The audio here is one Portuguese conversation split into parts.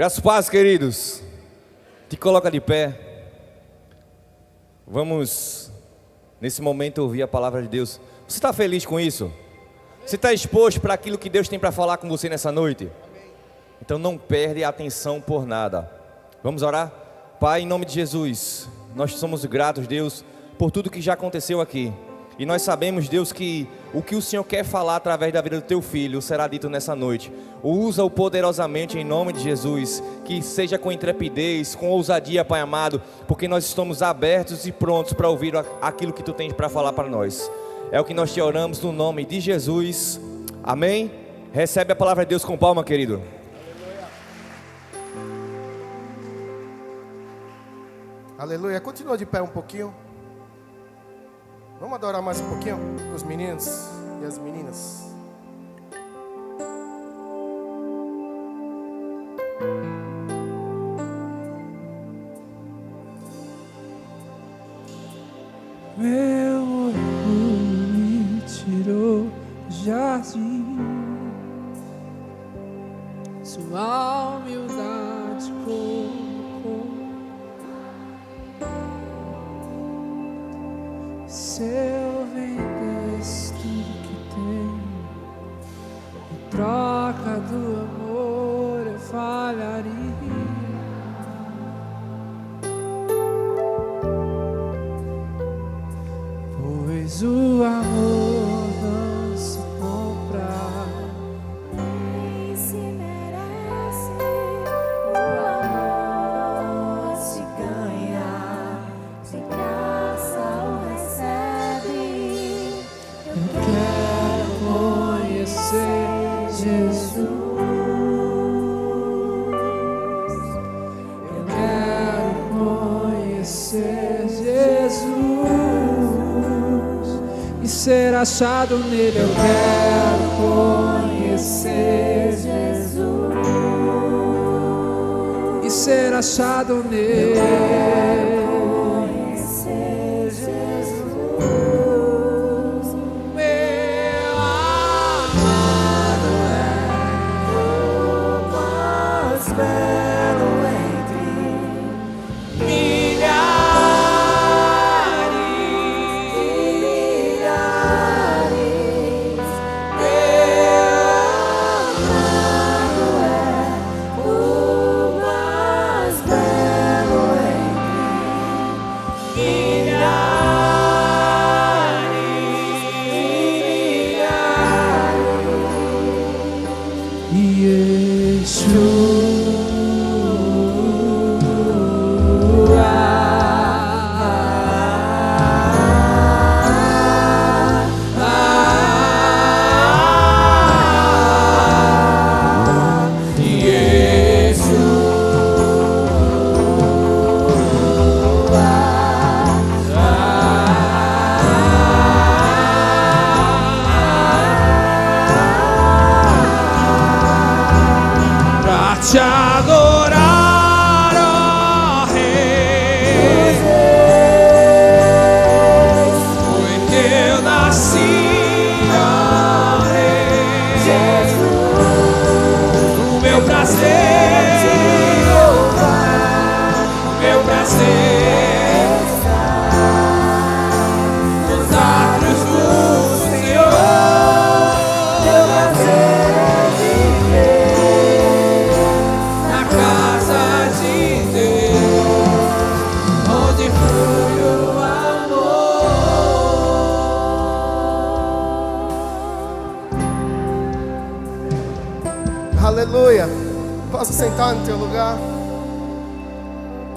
Graças e paz, queridos. Te coloca de pé. Vamos, nesse momento, ouvir a palavra de Deus. Você está feliz com isso? Você está exposto para aquilo que Deus tem para falar com você nessa noite? Então não perde a atenção por nada. Vamos orar? Pai, em nome de Jesus, nós somos gratos, Deus, por tudo que já aconteceu aqui. E nós sabemos, Deus, que o que o Senhor quer falar através da vida do Teu Filho será dito nessa noite. Usa-o poderosamente em nome de Jesus. Que seja com intrepidez, com ousadia, Pai amado, porque nós estamos abertos e prontos para ouvir aquilo que Tu tens para falar para nós. É o que nós te oramos no nome de Jesus. Amém? Recebe a palavra de Deus com palma, querido. Aleluia. Continua de pé um pouquinho. Vamos adorar mais um pouquinho com os meninos e as meninas. Meu orgulho me tirou do jardim, sua humildade colocou. Se eu vendesse tudo que tenho, em troca do amor eu falharia. Pois o amor não se compra, nem se merece. O amor se ganha, de graça o recebe. eu quero conhecer Jesus. Eu quero conhecer Jesus e ser achado nele. Eu quero conhecer Jesus e ser achado nele. conhecer Jesus. Meu amado O mais belo entre milhares. milhares. Meu amado é o mais belo entre pra te adorar, ó Rei, foi que eu nasci, ó Rei, o meu prazer, nos atos do Senhor. Na casa de Deus, onde flui o amor. Aleluia. Posso sentar no teu lugar?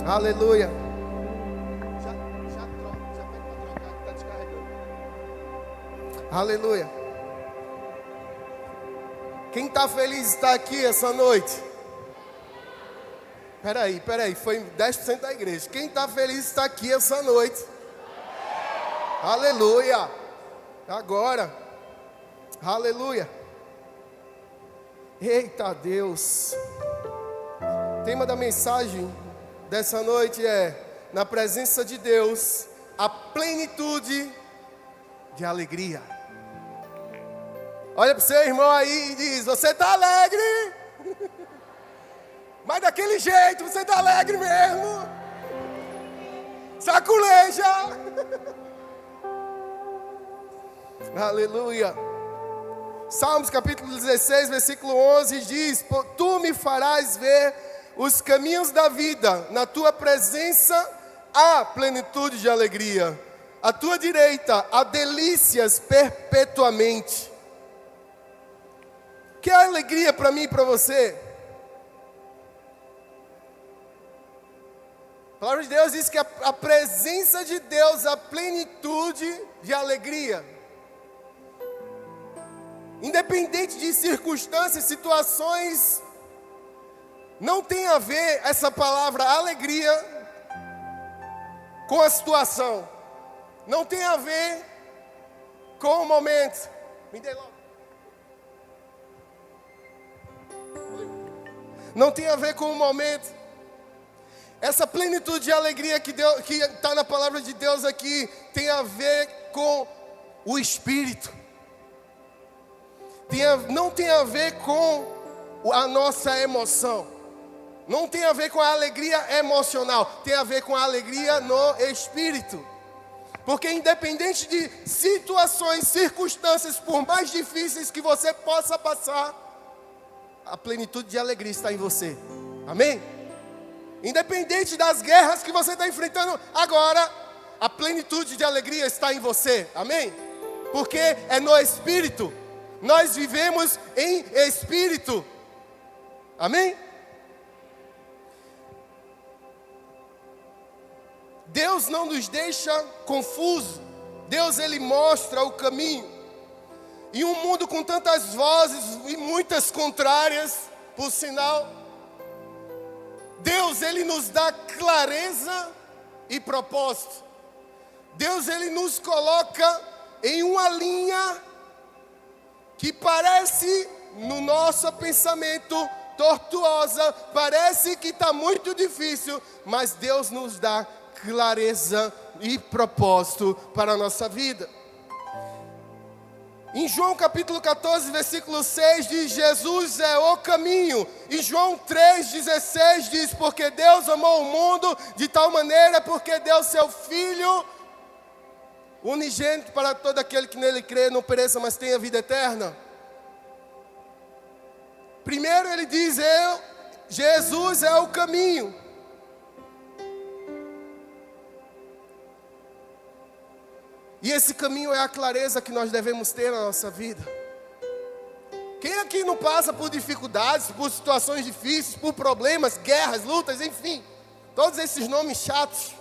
Aleluia. Já pede pra trocar que tá descarregando. Aleluia. Quem está feliz de estar aqui essa noite? Peraí, foi 10% da igreja. Quem está feliz de estar aqui essa noite? Aleluia. Agora. Aleluia. Eita Deus. O tema da mensagem dessa noite é: na presença de Deus, a plenitude de alegria. Olha para o seu irmão aí e diz: você está alegre? Mas daquele jeito, você está alegre mesmo. Saculeja. Aleluia. Salmos capítulo 16, versículo 11 diz: Tu me farás ver os caminhos da vida, na tua presença há plenitude de alegria, à tua direita há delícias perpetuamente. Que é alegria para mim e para você? A palavra de Deus diz que a presença de Deus, a plenitude de alegria. Independente de circunstâncias, situações, não tem a ver essa palavra alegria com a situação. Não tem a ver com o momento. Me dê logo. Não tem a ver com o momento. Essa plenitude de alegria que está na palavra de Deus aqui tem a ver com o Espírito. Não tem a ver com a nossa emoção. Não tem a ver com a alegria emocional. Tem a ver com a alegria no Espírito. Porque independente de situações, circunstâncias, por mais difíceis que você possa passar, a plenitude de alegria está em você. Amém? Independente das guerras que você está enfrentando agora, a plenitude de alegria está em você. Amém? Porque é no Espírito. Nós vivemos em Espírito. Amém? Deus não nos deixa confuso. Deus, Ele mostra o caminho. Em um mundo com tantas vozes e muitas contrárias, por sinal, Deus, Ele nos dá clareza e propósito. Deus, Ele nos coloca em uma linha que parece, no nosso pensamento, tortuosa, parece que está muito difícil, mas Deus nos dá clareza e propósito para a nossa vida. Em João capítulo 14, versículo 6 diz: Jesus é o caminho. Em João 3,16 diz: porque Deus amou o mundo de tal maneira, porque deu seu Filho unigênito para todo aquele que nele crê, não pereça, mas tenha vida eterna. Primeiro ele diz: Jesus é o caminho. E esse caminho é a clareza que nós devemos ter na nossa vida. Quem aqui não passa por dificuldades, por situações difíceis, por problemas, guerras, lutas, enfim, todos esses nomes chatos,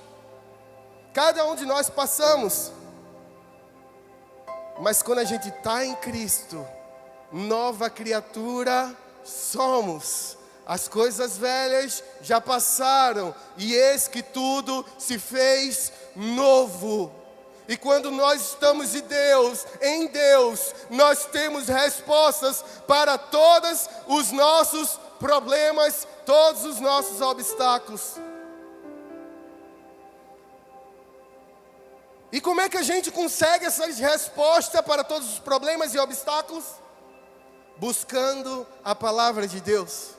cada um de nós passamos. Mas quando a gente está em Cristo, nova criatura somos. As coisas velhas já passaram, e eis que tudo se fez novo. E quando nós estamos em Deus, nós temos respostas para todos os nossos problemas, todos os nossos obstáculos. E como é que a gente consegue essas respostas para todos os problemas e obstáculos? Buscando a palavra de Deus.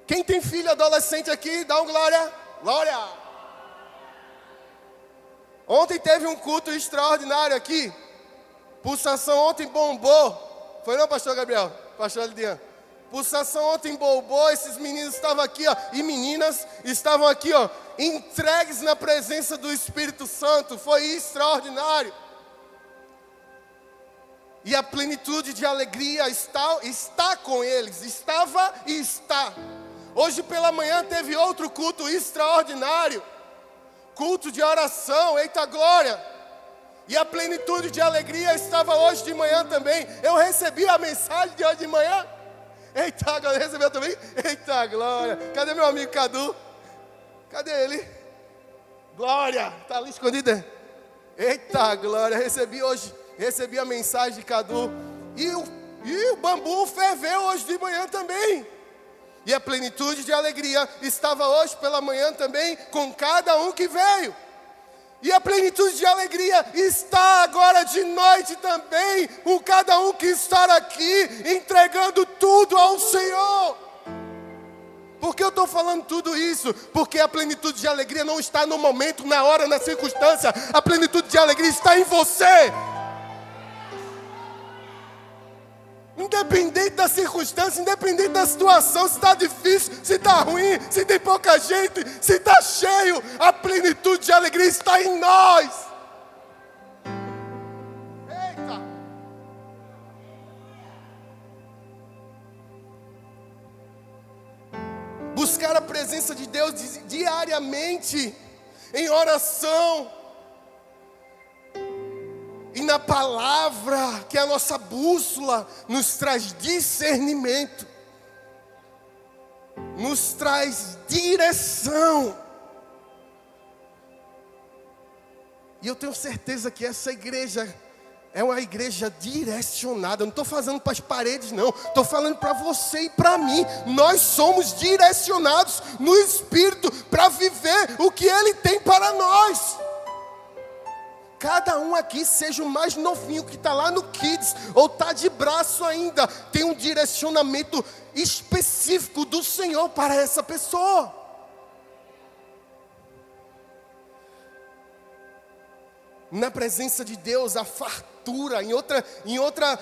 Quem tem filho adolescente aqui, dá um glória. Glória! Ontem teve um culto extraordinário aqui. Pulsação ontem bombou. Foi não, pastor Gabriel? Pastor Lidiane? Pulsação ontem bombou. Esses meninos estavam aqui, ó, e meninas estavam aqui, ó, entregues na presença do Espírito Santo. Foi extraordinário. E a plenitude de alegria está com eles. Estava e está. Hoje pela manhã teve outro culto extraordinário. Culto de oração, eita glória. E a plenitude de alegria estava hoje de manhã também. Eu recebi a mensagem de hoje de manhã. Eita glória, recebeu também? Eita glória. Cadê meu amigo Cadu? Cadê ele? Glória, está ali escondido. Eita glória, recebi a mensagem de Cadu. E o bambu ferveu hoje de manhã também. E a plenitude de alegria estava hoje pela manhã também com cada um que veio. E a plenitude de alegria está agora de noite também com cada um que está aqui entregando tudo ao Senhor. estou falando tudo isso? Porque a plenitude de alegria não está no momento, na hora, na circunstância. A plenitude de alegria está em você. Independente da circunstância, independente da situação, se está difícil, se está ruim, se tem pouca gente, se está cheio, a plenitude de alegria está em nós. Eita! Buscar a presença de Deus diariamente, em oração, e na palavra, que é a nossa bússola, nos traz discernimento, nos traz direção. E eu tenho certeza que essa igreja é uma igreja direcionada. Eu não estou falando para as paredes, não. Estou falando para você e para mim. Nós somos direcionados no Espírito para viver o que Ele tem para nós. Cada um aqui, seja o mais novinho que está lá no Kids, ou está de braço ainda, tem um direcionamento específico do Senhor para essa pessoa. Na presença de Deus, a fartura, em outra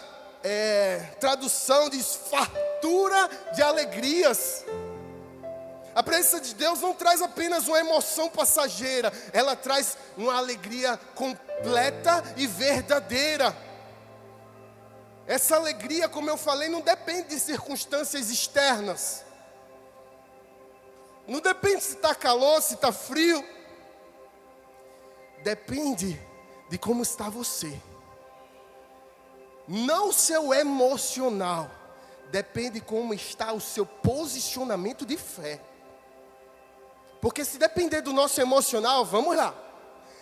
tradução diz fartura de alegrias. A presença de Deus não traz apenas uma emoção passageira, ela traz uma alegria completa e verdadeira. Essa alegria, como eu falei, não depende de circunstâncias externas. Não depende se está calor, se está frio. Depende de como está você. Não o seu emocional. Depende de como está o seu posicionamento de fé. Porque se depender do nosso emocional, vamos lá.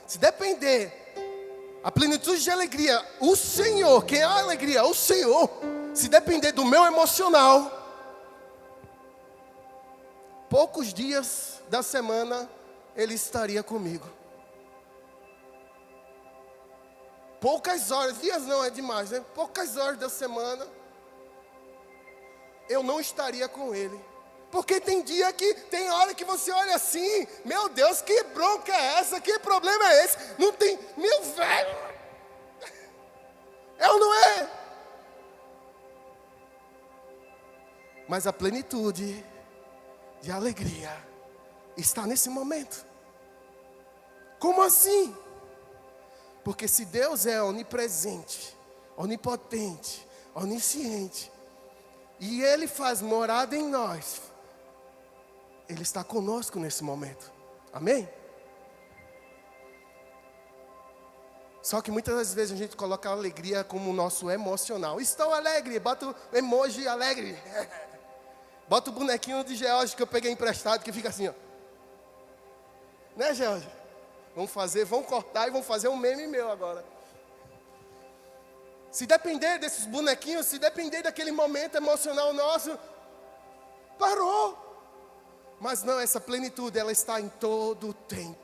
Se depender, a plenitude de alegria, o Senhor, quem é a alegria? O Senhor. Se depender do meu emocional, poucos dias da semana, Ele estaria comigo. Poucas horas, dias não é demais, né? Poucas horas da semana, eu não estaria com Ele. Porque tem hora que você olha assim, meu Deus, que bronca é essa? Que problema é esse? Não tem, meu velho. É ou não é? Mas a plenitude de alegria está nesse momento. Como assim? Porque se Deus é onipresente, onipotente, onisciente, e Ele faz morada em nós, Ele está conosco nesse momento. Amém? Só que muitas das vezes a gente coloca a alegria como nosso emocional. Estou alegre, bota o emoji alegre. Bota o bonequinho de George que eu peguei emprestado, que fica assim, ó. Né, George? Vamos cortar e vamos fazer um meme meu agora. Se depender desses bonequinhos, se depender daquele momento emocional nosso, parou. Mas não, essa plenitude, ela está em todo o tempo.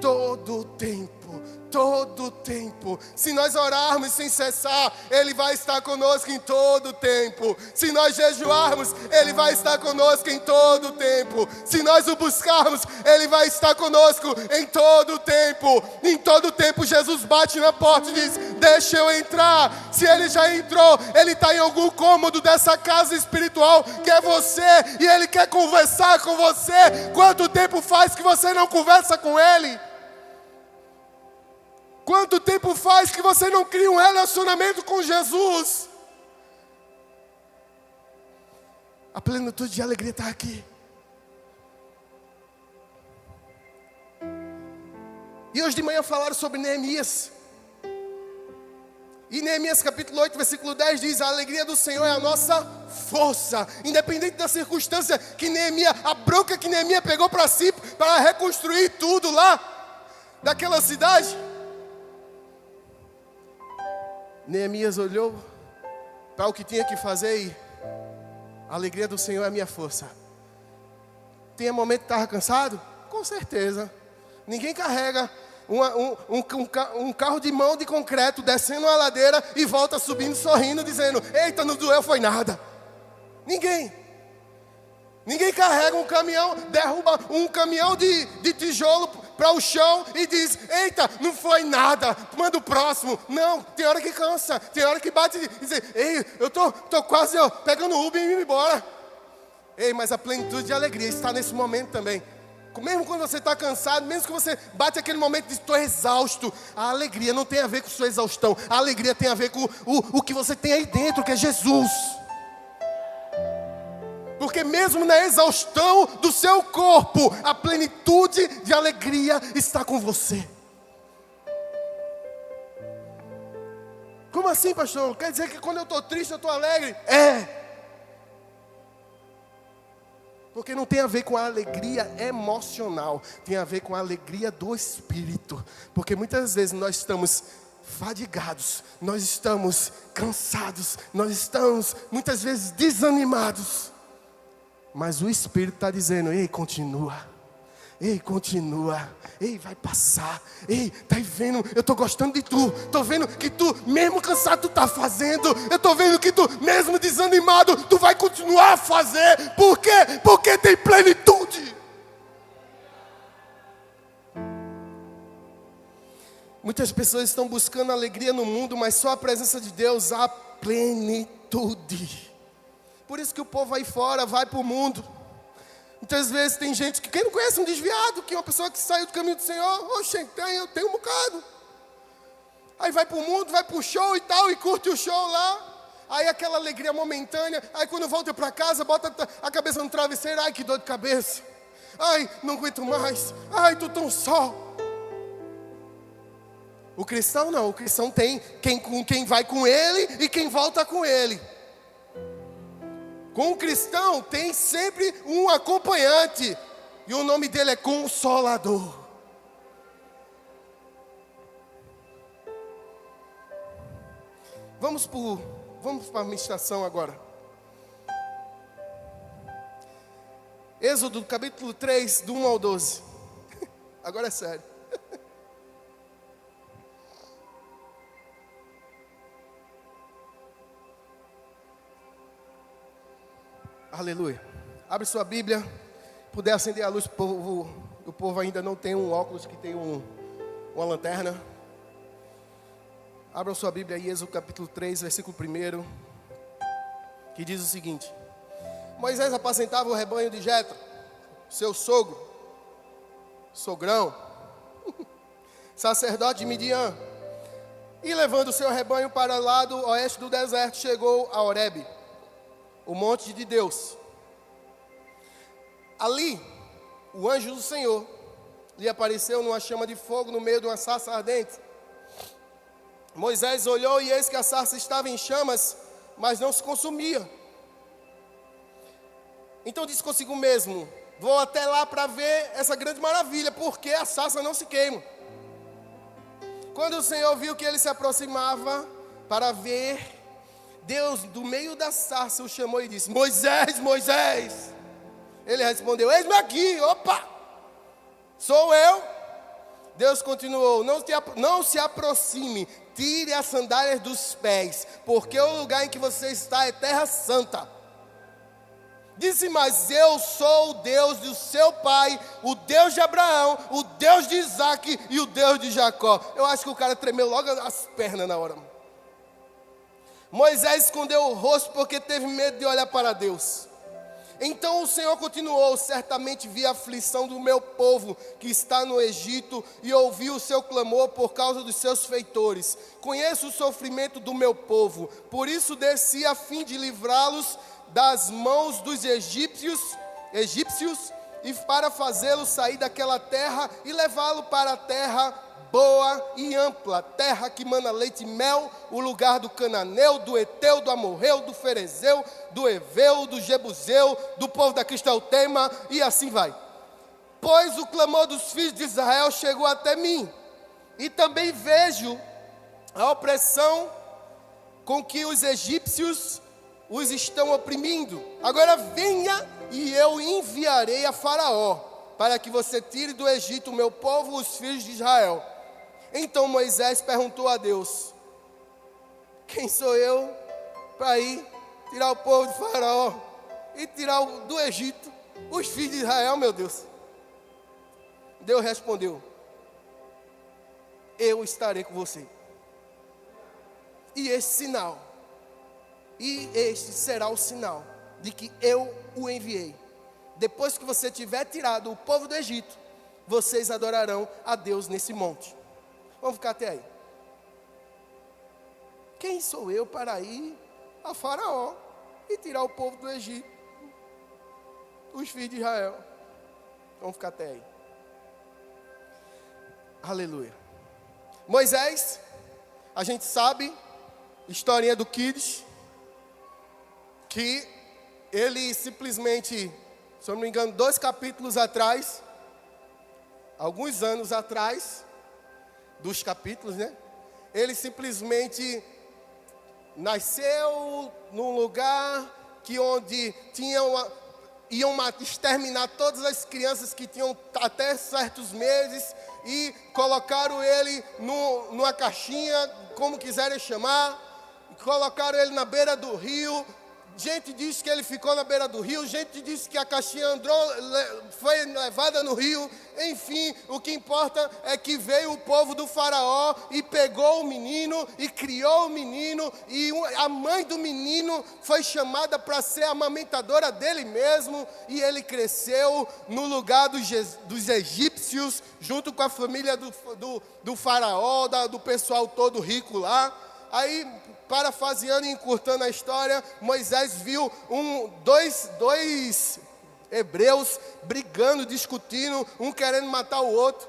Todo o tempo, todo o tempo. Se nós orarmos sem cessar, Ele vai estar conosco em todo o tempo. Se nós jejuarmos, Ele vai estar conosco em todo o tempo. Se nós o buscarmos, Ele vai estar conosco em todo o tempo. Em todo o tempo Jesus bate na porta e diz, deixa eu entrar. Se Ele já entrou, Ele está em algum cômodo dessa casa espiritual que é você, e Ele quer conversar com você. Quanto tempo faz que você não conversa com Ele? Quanto tempo faz que você não cria um relacionamento com Jesus? A plenitude de alegria está aqui. E hoje de manhã falaram sobre Neemias. E Neemias capítulo 8, versículo 10 diz, a alegria do Senhor é a nossa força. Independente da circunstância que Neemias, a bronca que Neemias pegou para si, para reconstruir tudo lá, daquela cidade. Neemias olhou para o que tinha que fazer e a alegria do Senhor é a minha força. Tinha momento que estava cansado? Com certeza. Ninguém carrega um carro de mão de concreto descendo uma ladeira e volta subindo sorrindo dizendo, eita, não doeu, foi nada. Ninguém. Ninguém carrega um caminhão, derruba um caminhão de tijolo para o chão e diz: eita, não foi nada, manda o próximo. Não, tem hora que cansa, tem hora que bate e diz: ei, eu tô quase pegando o Uber e indo embora. Ei, mas a plenitude de alegria está nesse momento também. Mesmo quando você está cansado, mesmo que você bate aquele momento e diz: estou exausto, a alegria não tem a ver com sua exaustão, a alegria tem a ver com o que você tem aí dentro, que é Jesus. Porque mesmo na exaustão do seu corpo, a plenitude de alegria está com você. Como assim, pastor? Quer dizer que quando eu estou triste eu estou alegre? É. Porque não tem a ver com a alegria emocional, tem a ver com a alegria do Espírito. Porque muitas vezes nós estamos fadigados, nós estamos cansados, nós estamos muitas vezes desanimados. Mas o Espírito está dizendo: ei, continua. Ei, continua. Ei, vai passar. Ei, tá vendo? Eu estou gostando de tu. Estou vendo que tu, mesmo cansado, tu está fazendo. Eu estou vendo que tu, mesmo desanimado, tu vai continuar a fazer. Por quê? Porque tem plenitude. Muitas pessoas estão buscando alegria no mundo, mas só a presença de Deus há plenitude. Por isso que o povo aí fora vai para o mundo. Muitas vezes tem gente que, quem não conhece um desviado, que é uma pessoa que saiu do caminho do Senhor, oxe, eu tenho um bocado. Aí vai para o mundo, vai para o show e tal, e curte o show lá. Aí aquela alegria momentânea, aí quando volta para casa, bota a cabeça no travesseiro: ai, que dor de cabeça. Ai, não aguento mais. Ai, tô tão só. O cristão não, o cristão tem quem vai com ele e quem volta com ele. Com o cristão tem sempre um acompanhante, e o nome dele é Consolador. Vamos para a ministração agora. Êxodo capítulo 3, do 1 ao 12. Agora é sério. Aleluia. Abre sua Bíblia. Puder acender a luz, o povo ainda não tem um óculos que tem uma lanterna. Abra sua Bíblia aí, Êxodo capítulo 3, versículo 1, que diz o seguinte: Moisés apacentava o rebanho de Jetro, seu sogrão, sacerdote de Midian, e levando o seu rebanho para o lado oeste do deserto, chegou a Horebe, o monte de Deus. Ali, o anjo do Senhor lhe apareceu numa chama de fogo no meio de uma sarça ardente. Moisés olhou e eis que a sarça estava em chamas, mas não se consumia. Então disse consigo mesmo: vou até lá para ver essa grande maravilha, porque a sarça não se queima. Quando o Senhor viu que ele se aproximava para ver, Deus, do meio da sarça, o chamou e disse: Moisés, Moisés. Ele respondeu: eis-me aqui. Opa, sou eu. Deus continuou: não se aproxime, tire as sandálias dos pés, porque o lugar em que você está é terra santa. Disse: mas eu sou o Deus do seu pai, o Deus de Abraão, o Deus de Isaac e o Deus de Jacó. Eu acho que o cara tremeu logo as pernas na hora. Moisés escondeu o rosto porque teve medo de olhar para Deus. Então o Senhor continuou: certamente vi a aflição do meu povo que está no Egito e ouvi o seu clamor por causa dos seus feitores. Conheço o sofrimento do meu povo, por isso desci a fim de livrá-los das mãos dos egípcios e para fazê-lo sair daquela terra e levá-lo para a terra boa e ampla, terra que mana leite e mel, o lugar do cananeu, do eteu, do amorreu, do ferezeu, do eveu, do jebuseu, do povo da Cristautema, e assim vai. Pois o clamor dos filhos de Israel chegou até mim, e também vejo a opressão com que os egípcios os estão oprimindo. Agora venha e eu enviarei a Faraó, para que você tire do Egito o meu povo, os filhos de Israel. Então Moisés perguntou a Deus: quem sou eu para ir tirar o povo de Faraó e tirar do Egito? Os filhos de Israel, meu Deus. Deus respondeu: eu estarei com você. E este será o sinal de que eu o enviei. Depois que você tiver tirado o povo do Egito, vocês adorarão a Deus nesse monte. Vamos ficar até aí. Quem sou eu para ir a Faraó e tirar o povo do Egito? Os filhos de Israel. Vamos ficar até aí. Aleluia. Moisés, a gente sabe, historinha do Kids, que ele simplesmente, se eu não me engano, 2 capítulos atrás, alguns anos atrás, dos capítulos, né? Ele simplesmente nasceu num lugar que onde iam exterminar todas as crianças que tinham até certos meses e colocaram ele numa caixinha, como quiserem chamar, colocaram ele na beira do rio. Gente diz que ele ficou na beira do rio, gente diz que a caixinha foi levada no rio. Enfim, o que importa é que veio o povo do faraó e pegou o menino e criou o menino. E a mãe do menino foi chamada para ser amamentadora dele mesmo. E ele cresceu no lugar dos egípcios, junto com a família do faraó, do pessoal todo rico lá. Aí, parafraseando e encurtando a história, Moisés viu dois hebreus brigando, discutindo, um querendo matar o outro.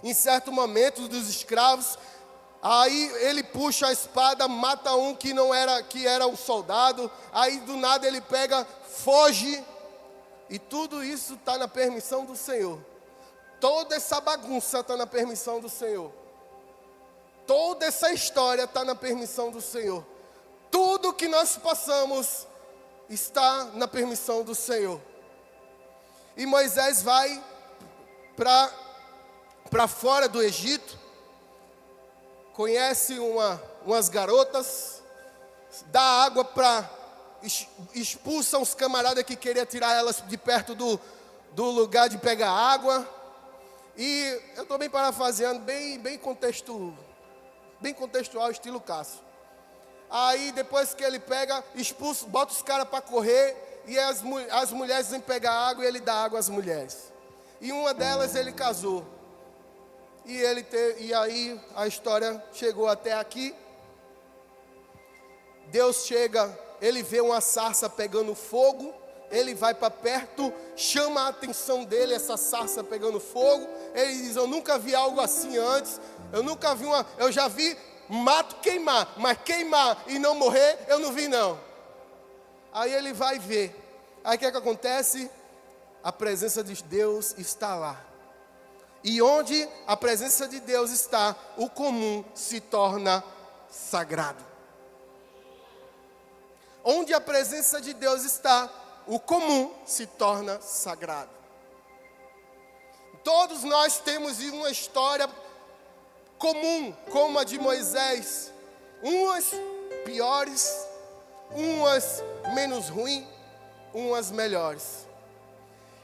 Em certo momento, dos escravos, aí ele puxa a espada, mata um que era um soldado. Aí do nada ele pega, foge. E tudo isso está na permissão do Senhor. Toda essa bagunça está na permissão do Senhor. Toda essa história está na permissão do Senhor. Tudo que nós passamos está na permissão do Senhor. E Moisés vai para fora do Egito, conhece umas garotas, dá água expulsa uns camaradas que queriam tirar elas de perto do lugar de pegar água. E eu estou bem parafraseando, bem contextual, estilo Cássio. Aí depois que ele pega, expulsa, bota os caras para correr, e as mulheres vêm pegar água e ele dá água às mulheres. E uma delas ele casou. E aí a história chegou até aqui. Deus chega, ele vê uma sarça pegando fogo, ele vai para perto, chama a atenção dele, essa sarça pegando fogo. Ele diz: eu nunca vi algo assim antes. Eu já vi mato queimar, mas queimar e não morrer, eu não vi não. Aí ele vai ver. Aí o que acontece? A presença de Deus está lá. E onde a presença de Deus está, o comum se torna sagrado. Onde a presença de Deus está, o comum se torna sagrado. Todos nós temos uma história comum, como a de Moisés. Umas piores, umas menos ruins, umas melhores.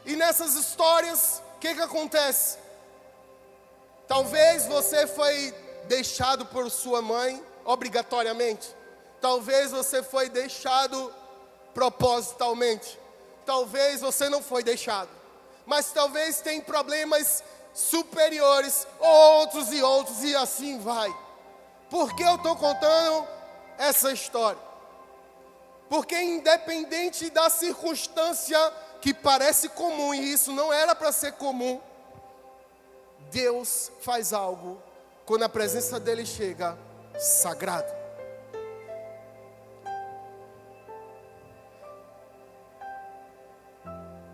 E nessas histórias, o que acontece? Talvez você foi deixado por sua mãe, obrigatoriamente. Talvez você foi deixado propositalmente. Talvez você não foi deixado. Mas talvez tem problemas superiores, outros, e assim vai. Por que eu estou contando essa história? Porque independente da circunstância que parece comum, e isso não era para ser comum, Deus faz algo, quando a presença dele chega, sagrado.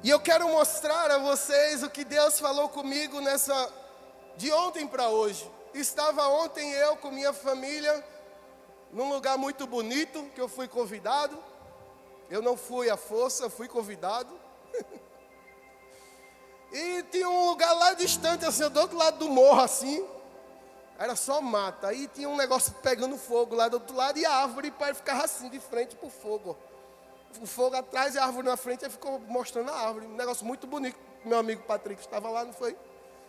E eu quero mostrar a vocês o que Deus falou comigo de ontem para hoje. Estava ontem eu com minha família, num lugar muito bonito, que eu fui convidado. Eu não fui à força, fui convidado. E tinha um lugar lá distante, assim, do outro lado do morro, assim. Era só mata. Aí tinha um negócio pegando fogo lá do outro lado e a árvore, e o pai ficava assim, de frente pro fogo. o fogo atrás e a árvore na frente, e ficou mostrando a árvore. Um negócio muito bonito. Meu amigo Patrick estava lá, não foi?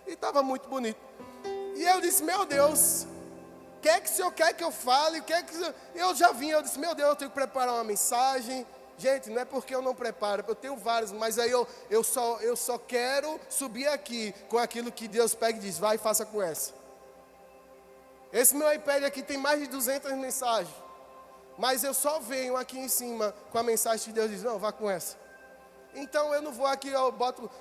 E estava muito bonito. E eu disse, meu Deus, o que é que o senhor quer que eu fale? Eu já vim, eu disse, meu Deus, eu tenho que preparar uma mensagem. Gente, não é porque eu não preparo, eu tenho vários, mas aí eu só quero subir aqui com aquilo que Deus pega e diz, vai e faça com essa. Esse meu iPad aqui tem mais de 200 mensagens, mas eu só venho aqui em cima com a mensagem que Deus diz, não, vá com essa. Então eu não vou aqui, eu boto,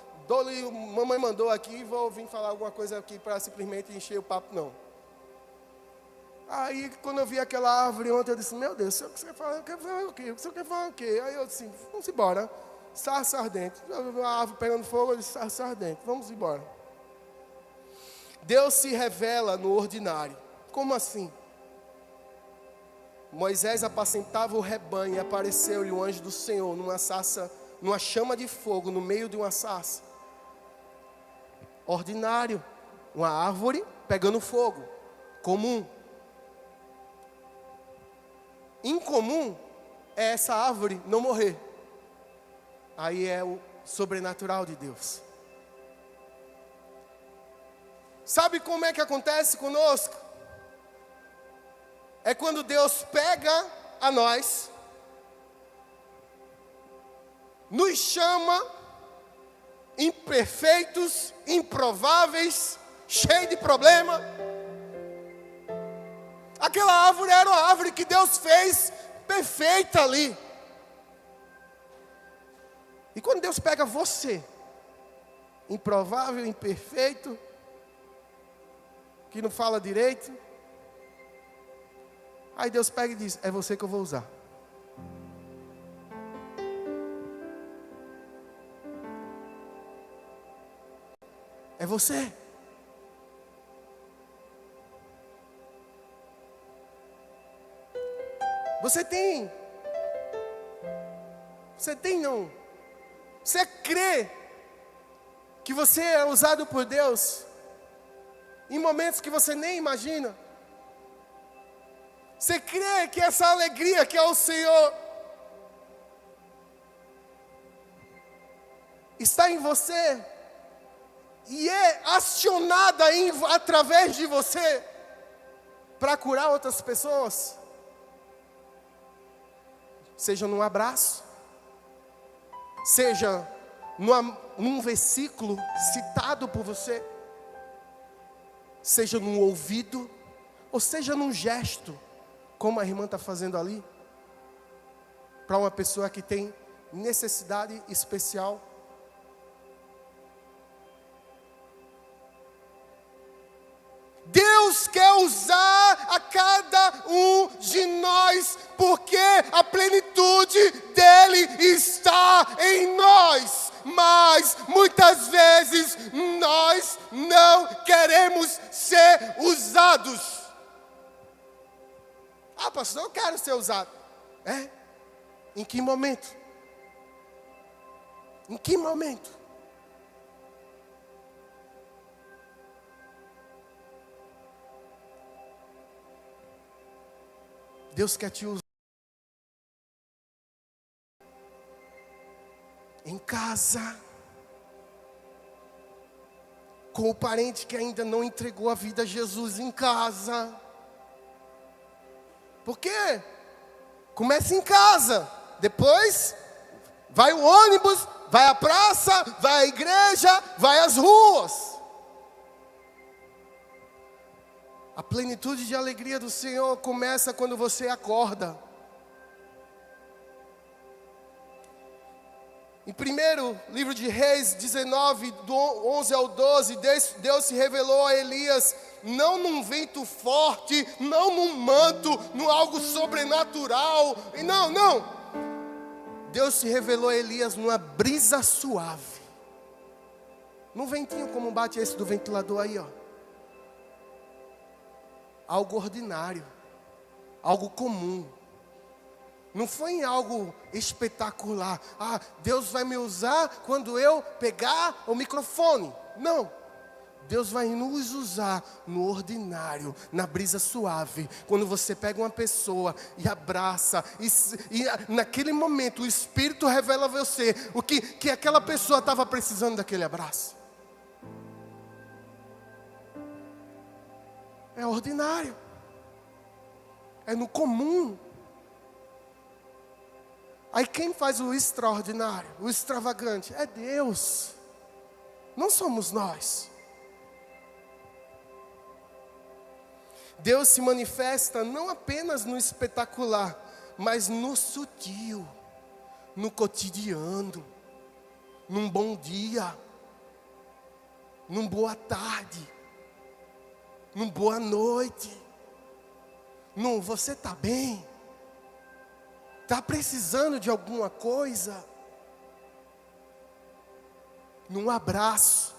mamãe mandou aqui, vou vir falar alguma coisa aqui para simplesmente encher o papo, não. Aí, quando eu vi aquela árvore ontem, eu disse, meu Deus, o senhor quer falar o quê? O senhor quer falar o quê? Aí eu disse, vamos embora. Sarça ardente. A árvore pegando fogo, eu disse, sarça ardente. Vamos embora. Deus se revela no ordinário. Como assim? Moisés apacentava o rebanho e apareceu-lhe o anjo do Senhor numa chama de fogo, no meio de uma sarça. Ordinário. Uma árvore pegando fogo. Comum. Incomum é essa árvore não morrer. Aí é o sobrenatural de Deus. Sabe como é que acontece conosco? É quando Deus pega a nós, nos chama imperfeitos, improváveis, cheios de problema. Aquela árvore era uma árvore que Deus fez perfeita ali. E quando Deus pega você, improvável, imperfeito, que não fala direito, aí Deus pega e diz, é você que eu vou usar. É você. Você crê que você é usado por Deus em momentos que você nem imagina? Você crê que essa alegria que é o Senhor está em você e é acionada através de você para curar outras pessoas? Seja num abraço, seja num versículo citado por você, seja num ouvido, ou seja num gesto, como a irmã está fazendo ali, para uma pessoa que tem necessidade especial. Deus quer usar a cada um de nós, porque a plenitude dele está em nós. Mas muitas vezes nós não queremos ser usados. Ah, pastor, eu quero ser usado. É? Em que momento? Em que momento? Deus quer te usar em casa, com o parente que ainda não entregou a vida a Jesus em casa. Por quê? Começa em casa, depois vai o ônibus, vai à praça, vai à igreja, vai às ruas. A plenitude de alegria do Senhor começa quando você acorda. Em 1º livro de Reis 19, do 11 ao 12, Deus se revelou a Elias, não num vento forte, não num manto, num algo sobrenatural. Não. Deus se revelou a Elias numa brisa suave. Num ventinho como bate esse do ventilador aí, ó. Algo ordinário, algo comum. Não foi em algo espetacular. Ah, Deus vai me usar quando eu pegar o microfone. Não. Deus vai nos usar no ordinário, na brisa suave. Quando você pega uma pessoa e abraça, e naquele momento o Espírito revela a você o que aquela pessoa estava precisando daquele abraço. É ordinário. É no comum. Aí quem faz o extraordinário, o extravagante, é Deus. Não somos nós. Deus se manifesta não apenas no espetacular, mas no sutil, no cotidiano, num bom dia, num boa tarde, num boa noite. Num você está bem? Está precisando de alguma coisa? Num abraço.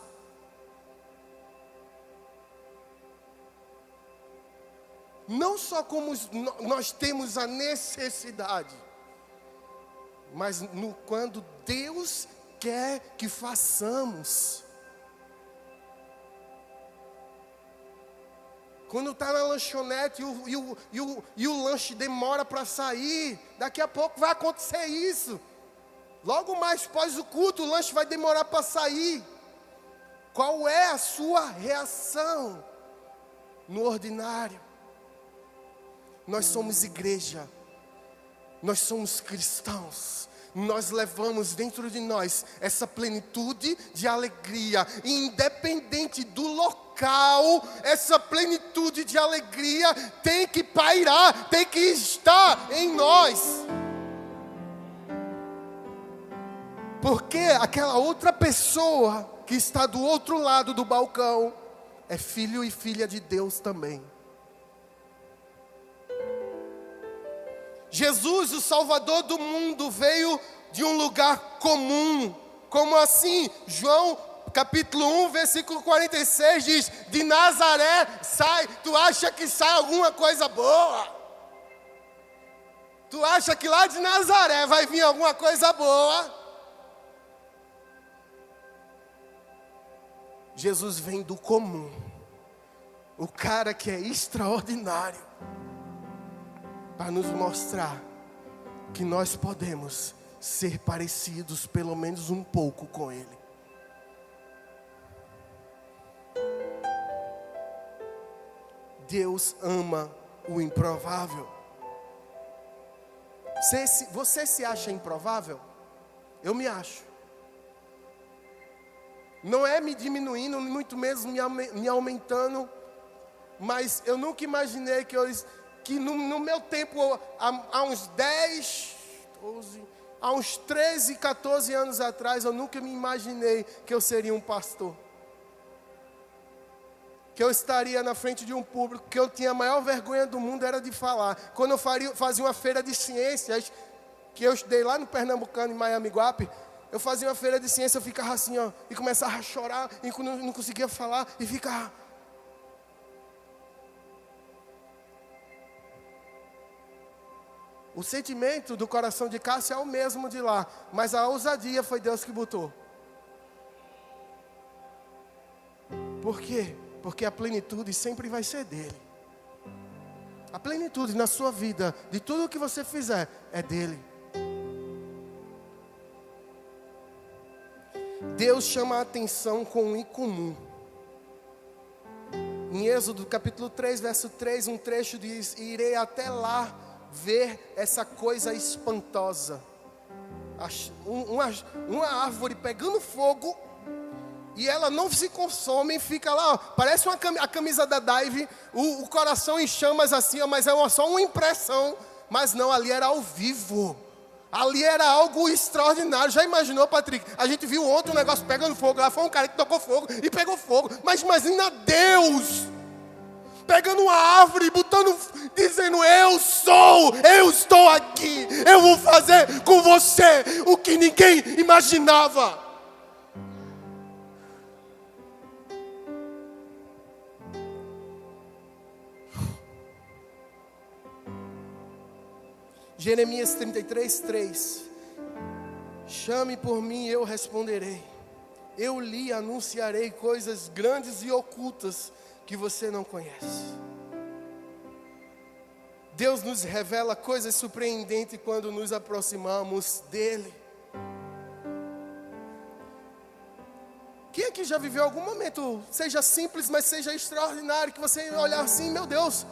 Não só como nós temos a necessidade, mas quando Deus quer que façamos. Quando está na lanchonete e o lanche demora para sair, daqui a pouco vai acontecer isso. Logo mais após o culto, o lanche vai demorar para sair. Qual é a sua reação no ordinário? Nós somos igreja, nós somos cristãos. Nós levamos dentro de nós essa plenitude de alegria, independente do local, essa plenitude de alegria tem que pairar, tem que estar em nós. Porque aquela outra pessoa que está do outro lado do balcão é filho e filha de Deus também. Jesus, o Salvador do mundo, veio de um lugar comum. Como assim? João capítulo 1, versículo 46 diz: de Nazaré sai, tu acha que sai alguma coisa boa? Tu acha que lá de Nazaré vai vir alguma coisa boa? Jesus vem do comum. O cara que é extraordinário, para nos mostrar que nós podemos ser parecidos pelo menos um pouco com Ele. Deus ama o improvável. Você se acha improvável? Eu me acho. Não é me diminuindo, muito menos me aumentando, mas eu nunca imaginei que no meu tempo, há uns 10, 12, há uns 13, 14 anos atrás, eu nunca me imaginei que eu seria um pastor. Que eu estaria na frente de um público, que eu tinha a maior vergonha do mundo era de falar. Quando eu fazia uma feira de ciências, que eu estudei lá no Pernambucano, em Miami-Guape, eu fazia uma feira de ciências, eu ficava assim, ó, e começava a chorar, e não conseguia falar, e ficava... O sentimento do coração de Cássio é o mesmo de lá, mas a ousadia foi Deus que botou. Por quê? Porque a plenitude sempre vai ser dele. A plenitude na sua vida, de tudo o que você fizer, é dele. Deus chama a atenção com o incomum. Em Êxodo capítulo 3, verso 3, um trecho diz: irei até lá ver essa coisa espantosa. Uma árvore pegando fogo, e ela não se consome, fica lá, ó, parece a camisa da Dive, o coração em chamas assim, ó, mas é só uma impressão. Mas não, ali era ao vivo. Ali era algo extraordinário. Já imaginou, Patrick? A gente viu ontem um negócio pegando fogo. Lá foi um cara que tocou fogo e pegou fogo. Mas imagina Deus pegando uma árvore, dizendo: eu estou aqui. Eu vou fazer com você o que ninguém imaginava. Jeremias 33, 3. Chame por mim e eu responderei. eu lhe anunciarei coisas grandes e ocultas que você não conhece. Deus nos revela coisas surpreendentes quando nos aproximamos dEle. Quem aqui já viveu algum momento, seja simples, mas seja extraordinário, que você olhar assim, meu Deus,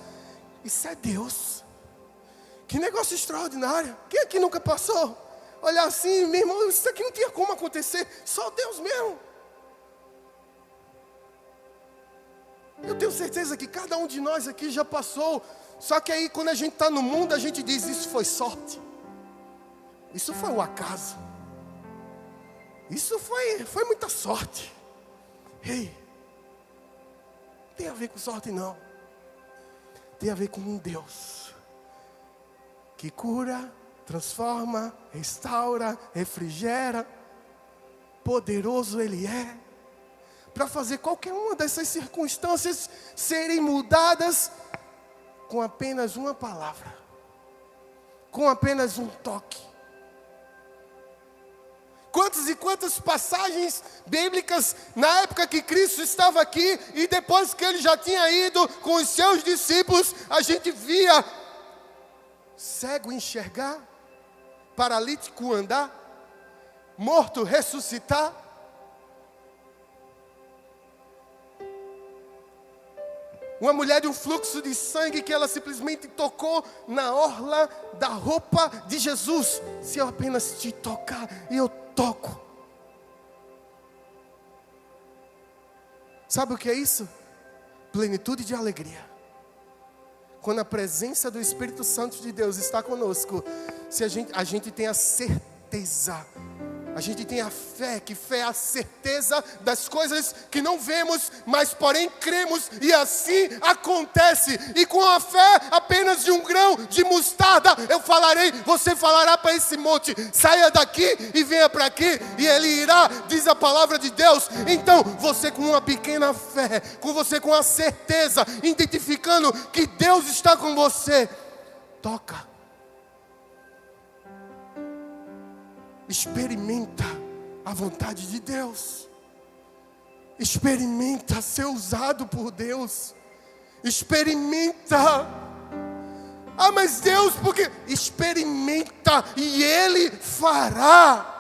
isso é Deus? Que negócio extraordinário. Quem aqui nunca passou? Olhar assim, meu irmão, isso aqui não tinha como acontecer, só Deus mesmo. Eu tenho certeza que cada um de nós aqui já passou. Só que aí quando a gente está no mundo, a gente diz, isso foi sorte. Isso foi um acaso. Isso foi muita sorte. Ei, não tem a ver com sorte não. Tem a ver com um Deus que cura, transforma, restaura, refrigera. Poderoso Ele é para fazer qualquer uma dessas circunstâncias serem mudadas com apenas uma palavra, com apenas um toque. Quantas e quantas passagens bíblicas na época que Cristo estava aqui e depois que Ele já tinha ido com os seus discípulos, a gente via cego enxergar, paralítico andar, morto ressuscitar. Uma mulher de um fluxo de sangue que ela simplesmente tocou na orla da roupa de Jesus. Se eu apenas te tocar, eu toco. Sabe o que é isso? Plenitude de alegria. Quando a presença do Espírito Santo de Deus está conosco, se a gente tem a certeza, a gente tem a fé, que fé é a certeza das coisas que não vemos, mas porém cremos, e assim acontece. E com a fé apenas de um grão de mostarda, eu falarei, você falará para esse monte, saia daqui e venha para aqui, e ele irá, diz a palavra de Deus. Então, você com uma pequena fé, você com a certeza, identificando que Deus está com você, toca. Experimenta a vontade de Deus. Experimenta ser usado por Deus. Experimenta. Ah, mas Deus, porque? Experimenta e Ele fará.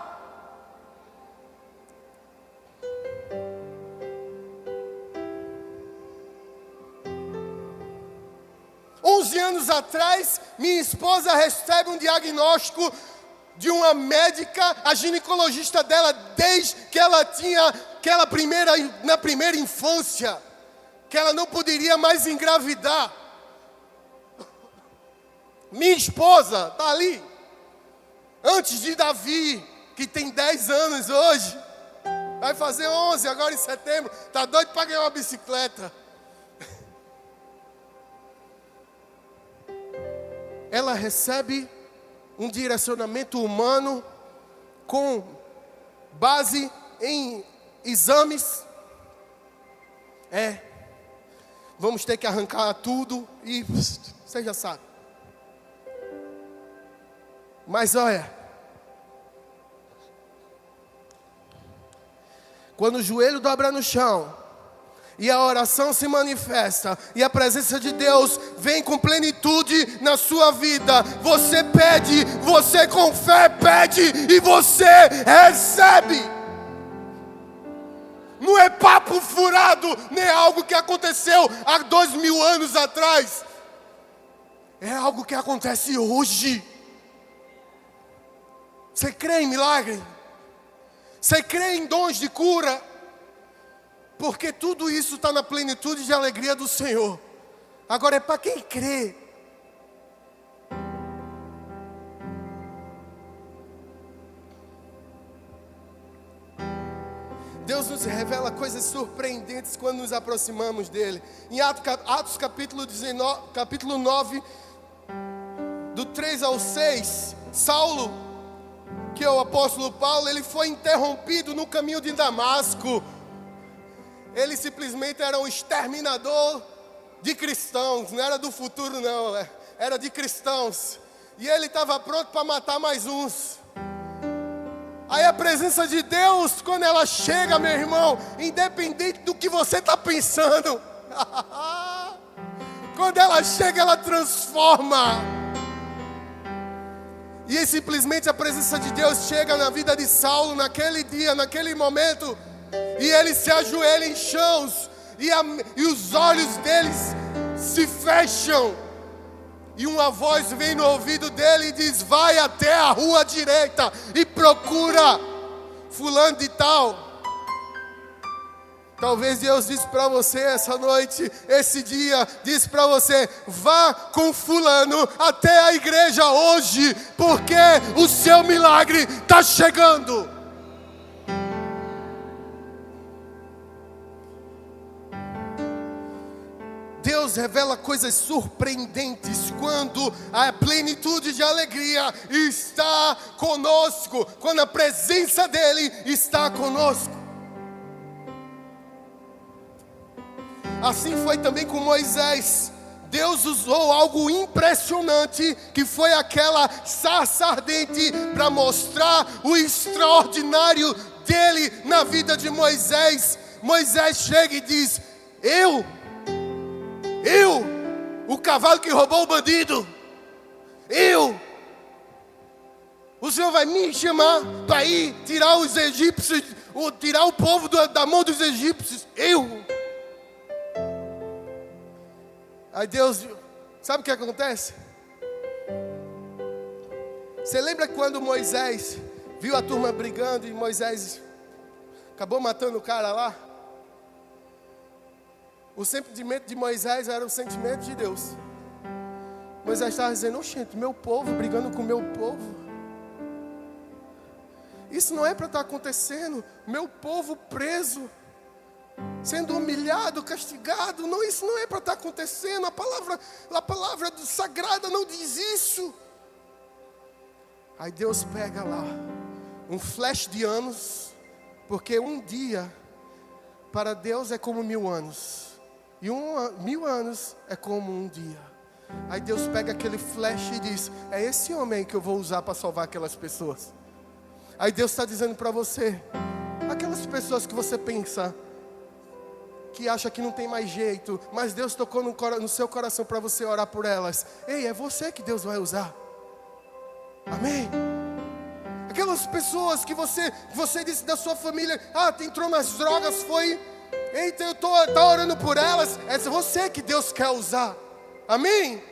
Onze anos atrás, minha esposa recebe um diagnóstico de uma médica, a ginecologista dela, desde que ela tinha na primeira infância, que ela não poderia mais engravidar. Minha esposa está ali, antes de Davi, que tem 10 anos hoje, vai fazer 11 agora em setembro, está doido para ganhar uma bicicleta. Ela recebe um direcionamento humano com base em exames. Vamos ter que arrancar tudo e você já sabe. Mas olha, quando o joelho dobra no chão e a oração se manifesta, e a presença de Deus vem com plenitude na sua vida, você pede, você com fé pede, e você recebe. Não é papo furado, nem algo que aconteceu há 2000 anos atrás. É algo que acontece hoje. Você crê em milagre? Você crê em dons de cura? Porque tudo isso está na plenitude de alegria do Senhor. Agora é para quem crê. Deus nos revela coisas surpreendentes quando nos aproximamos dEle. Em Atos capítulo 9, do 3 ao 6, Saulo, que é o apóstolo Paulo, ele foi interrompido no caminho de Damasco. Ele simplesmente era um exterminador de cristãos, não era do futuro não, era de cristãos. E ele estava pronto para matar mais uns. Aí a presença de Deus, quando ela chega, meu irmão, independente do que você está pensando, quando ela chega, ela transforma. E aí, simplesmente a presença de Deus chega na vida de Saulo naquele dia, naquele momento, e ele se ajoelha em chãos, e os olhos deles se fecham, e uma voz vem no ouvido dele e diz: vai até a rua direita e procura fulano de tal. Talvez Deus disse para você essa noite, esse dia, disse para você: vá com fulano até a igreja hoje, porque o seu milagre está chegando. Deus revela coisas surpreendentes quando a plenitude de alegria está conosco, quando a presença dEle está conosco. Assim foi também com Moisés. Deus usou algo impressionante, que foi aquela sarça ardente, para mostrar o extraordinário dele na vida de Moisés. Moisés chega e diz: eu, o cavalo que roubou o bandido, o Senhor vai me chamar para ir tirar os egípcios, tirar o povo da mão dos egípcios, Aí Deus, sabe o que acontece? Você lembra quando Moisés viu a turma brigando e Moisés acabou matando o cara lá? O sentimento de Moisés era o sentimento de Deus. Moisés estava dizendo: oxente, meu povo brigando com meu povo. Isso não é para estar acontecendo. Meu povo preso, sendo humilhado, castigado. Não, isso não é para estar acontecendo. A palavra sagrada não diz isso. Aí Deus pega lá um flash de anos, porque um dia para Deus é como 1000 anos. E 1000 anos é como um dia. Aí Deus pega aquele flash e diz: é esse homem que eu vou usar para salvar aquelas pessoas. Aí Deus está dizendo para você: aquelas pessoas que você pensa, que acha que não tem mais jeito, mas Deus tocou no seu coração para você orar por elas. Ei, é você que Deus vai usar. Amém? Aquelas pessoas que você disse da sua família: entrou nas drogas, foi... Eita, eu estou orando por elas. É você que Deus quer usar. Amém?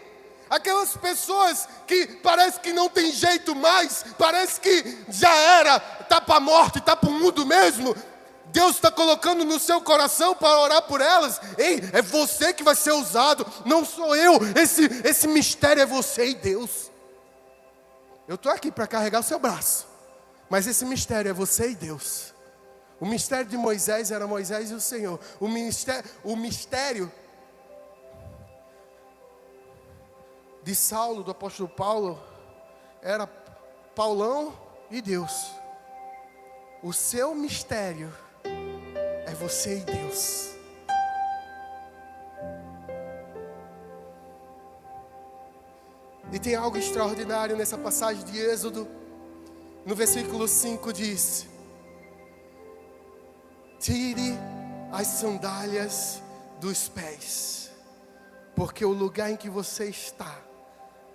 Aquelas pessoas que parece que não tem jeito mais, parece que já era, está para a morte, está para o mundo mesmo. Deus está colocando no seu coração para orar por elas. Ei, é você que vai ser usado, não sou eu. Esse mistério é você e Deus. Eu estou aqui para carregar o seu braço, mas esse mistério é você e Deus. O mistério de Moisés era Moisés e o Senhor. O mistério de Saulo, do apóstolo Paulo, era Paulão e Deus. O seu mistério é você e Deus. E tem algo extraordinário nessa passagem de Êxodo. No versículo 5 diz: tire as sandálias dos pés, porque o lugar em que você está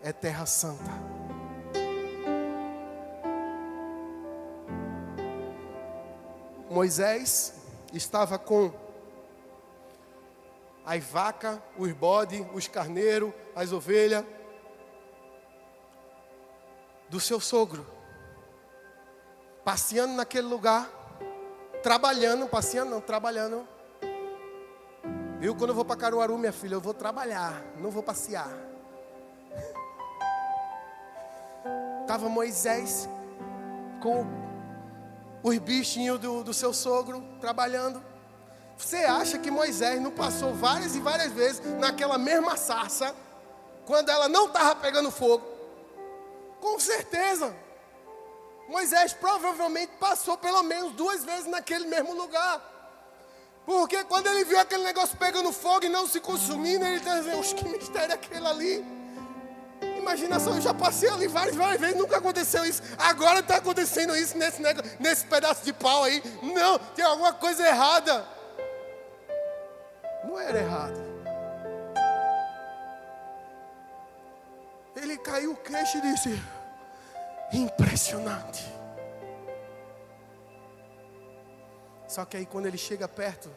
é terra santa. Moisés estava com as vacas, os bodes, os carneiros, as ovelhas do seu sogro, passeando naquele lugar, trabalhando. Viu? Quando eu vou para Caruaru, minha filha, eu vou trabalhar, não vou passear. Estava Moisés com os bichinhos do seu sogro, trabalhando. Você acha que Moisés não passou várias e várias vezes naquela mesma sarça, quando ela não estava pegando fogo? Com certeza. Moisés provavelmente passou pelo menos 2 vezes naquele mesmo lugar. Porque quando ele viu aquele negócio pegando fogo e não se consumindo, ele está dizendo: que mistério é aquele ali? Imagina só, eu já passei ali várias vezes, nunca aconteceu isso. Agora está acontecendo isso nesse pedaço de pau aí. Não, tem alguma coisa errada. Não era errado. Ele caiu o queixo e disse: impressionante. Só que aí quando ele chega perto,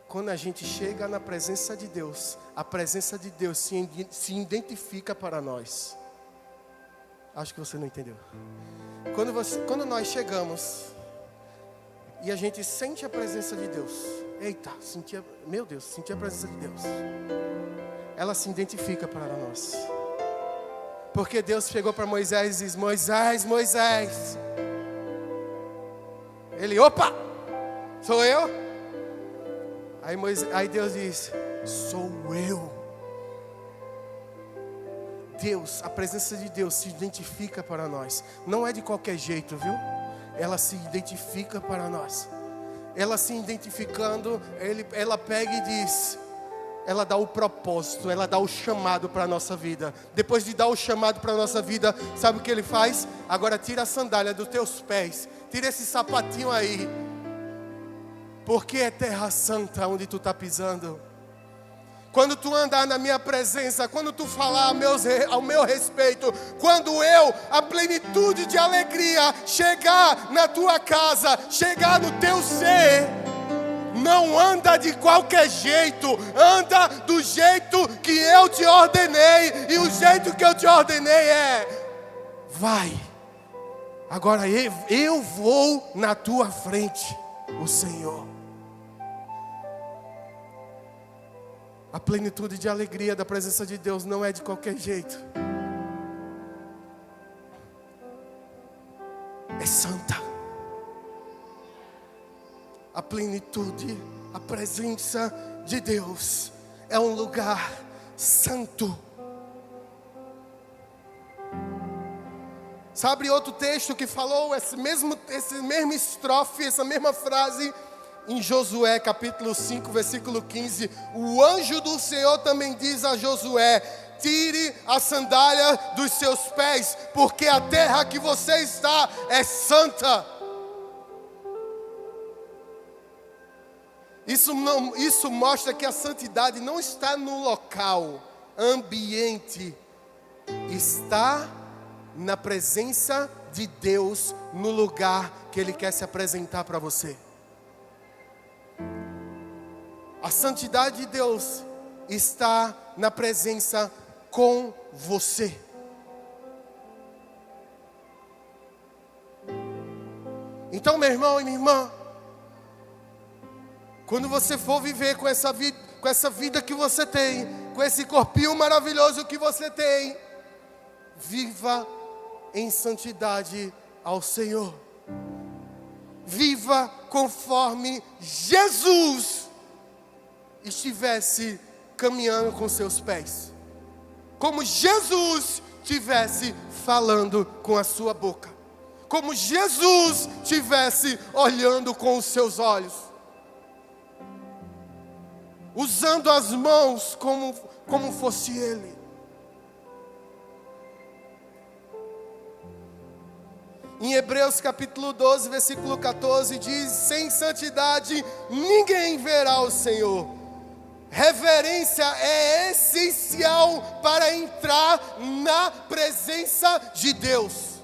quando a gente chega na presença de Deus, a presença de Deus se identifica para nós. Acho que você não entendeu. Quando nós chegamos e a gente sente a presença de Deus, eita, meu Deus, senti a presença de Deus. Ela se identifica para nós. Porque Deus chegou para Moisés e diz: Moisés, Moisés. Ele, opa, sou eu? Aí Deus diz: sou eu. Deus, a presença de Deus se identifica para nós. Não é de qualquer jeito, viu? Ela se identifica para nós. Ela se identificando, ela pega e diz, ela dá o propósito, ela dá o chamado para a nossa vida. Depois de dar o chamado para a nossa vida, sabe o que ele faz? Agora tira a sandália dos teus pés, tira esse sapatinho aí, porque é terra santa onde tu está pisando. Quando tu andar na minha presença, quando tu falar ao meu respeito, quando a plenitude de alegria chegar na tua casa, chegar no teu ser, não anda de qualquer jeito, anda do jeito que eu te ordenei, e o jeito que eu te ordenei é: vai, agora eu vou na tua frente, o Senhor. A plenitude de alegria da presença de Deus não é de qualquer jeito. É santa. A plenitude, a presença de Deus é um lugar santo. Sabe outro texto que falou esse mesmo estrofe, essa mesma frase? Em Josué capítulo 5, versículo 15, o anjo do Senhor também diz a Josué: tire a sandália dos seus pés, porque a terra que você está é santa. Isso mostra que a santidade não está no local, ambiente, está na presença de Deus, no lugar que Ele quer se apresentar para você. A santidade de Deus está na presença com você. Então, meu irmão e minha irmã, quando você for viver com essa vida que você tem, com esse corpinho maravilhoso que você tem, viva em santidade ao Senhor. Viva conforme Jesus estivesse caminhando com seus pés, como Jesus estivesse falando com a sua boca, como Jesus estivesse olhando com os seus olhos, usando as mãos como fosse Ele. Em Hebreus capítulo 12, versículo 14 diz: sem santidade ninguém verá o Senhor. Reverência é essencial para entrar na presença de Deus.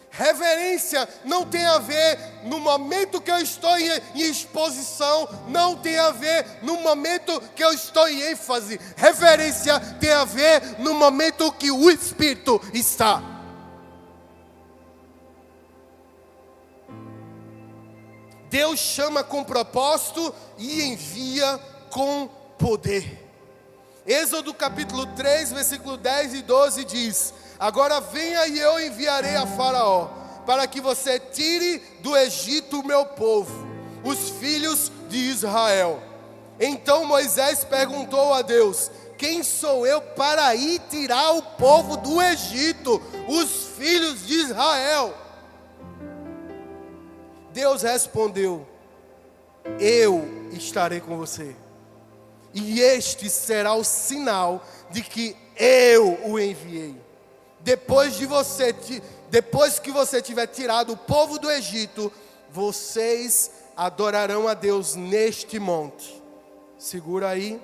Reverência não tem a ver no momento que eu estou em exposição, não tem a ver no momento que eu estou em ênfase. Reverência tem a ver no momento que o Espírito está. Deus chama com propósito e envia com poder. Êxodo capítulo 3, versículo 10 e 12 diz: agora venha e eu enviarei a Faraó, para que você tire do Egito o meu povo, os filhos de Israel. Então Moisés perguntou a Deus: quem sou eu para ir tirar o povo do Egito, os filhos de Israel? Deus respondeu: eu estarei com você. e este será o sinal de que eu o enviei. Depois que você tiver tirado o povo do Egito, vocês adorarão a Deus neste monte. Segura aí.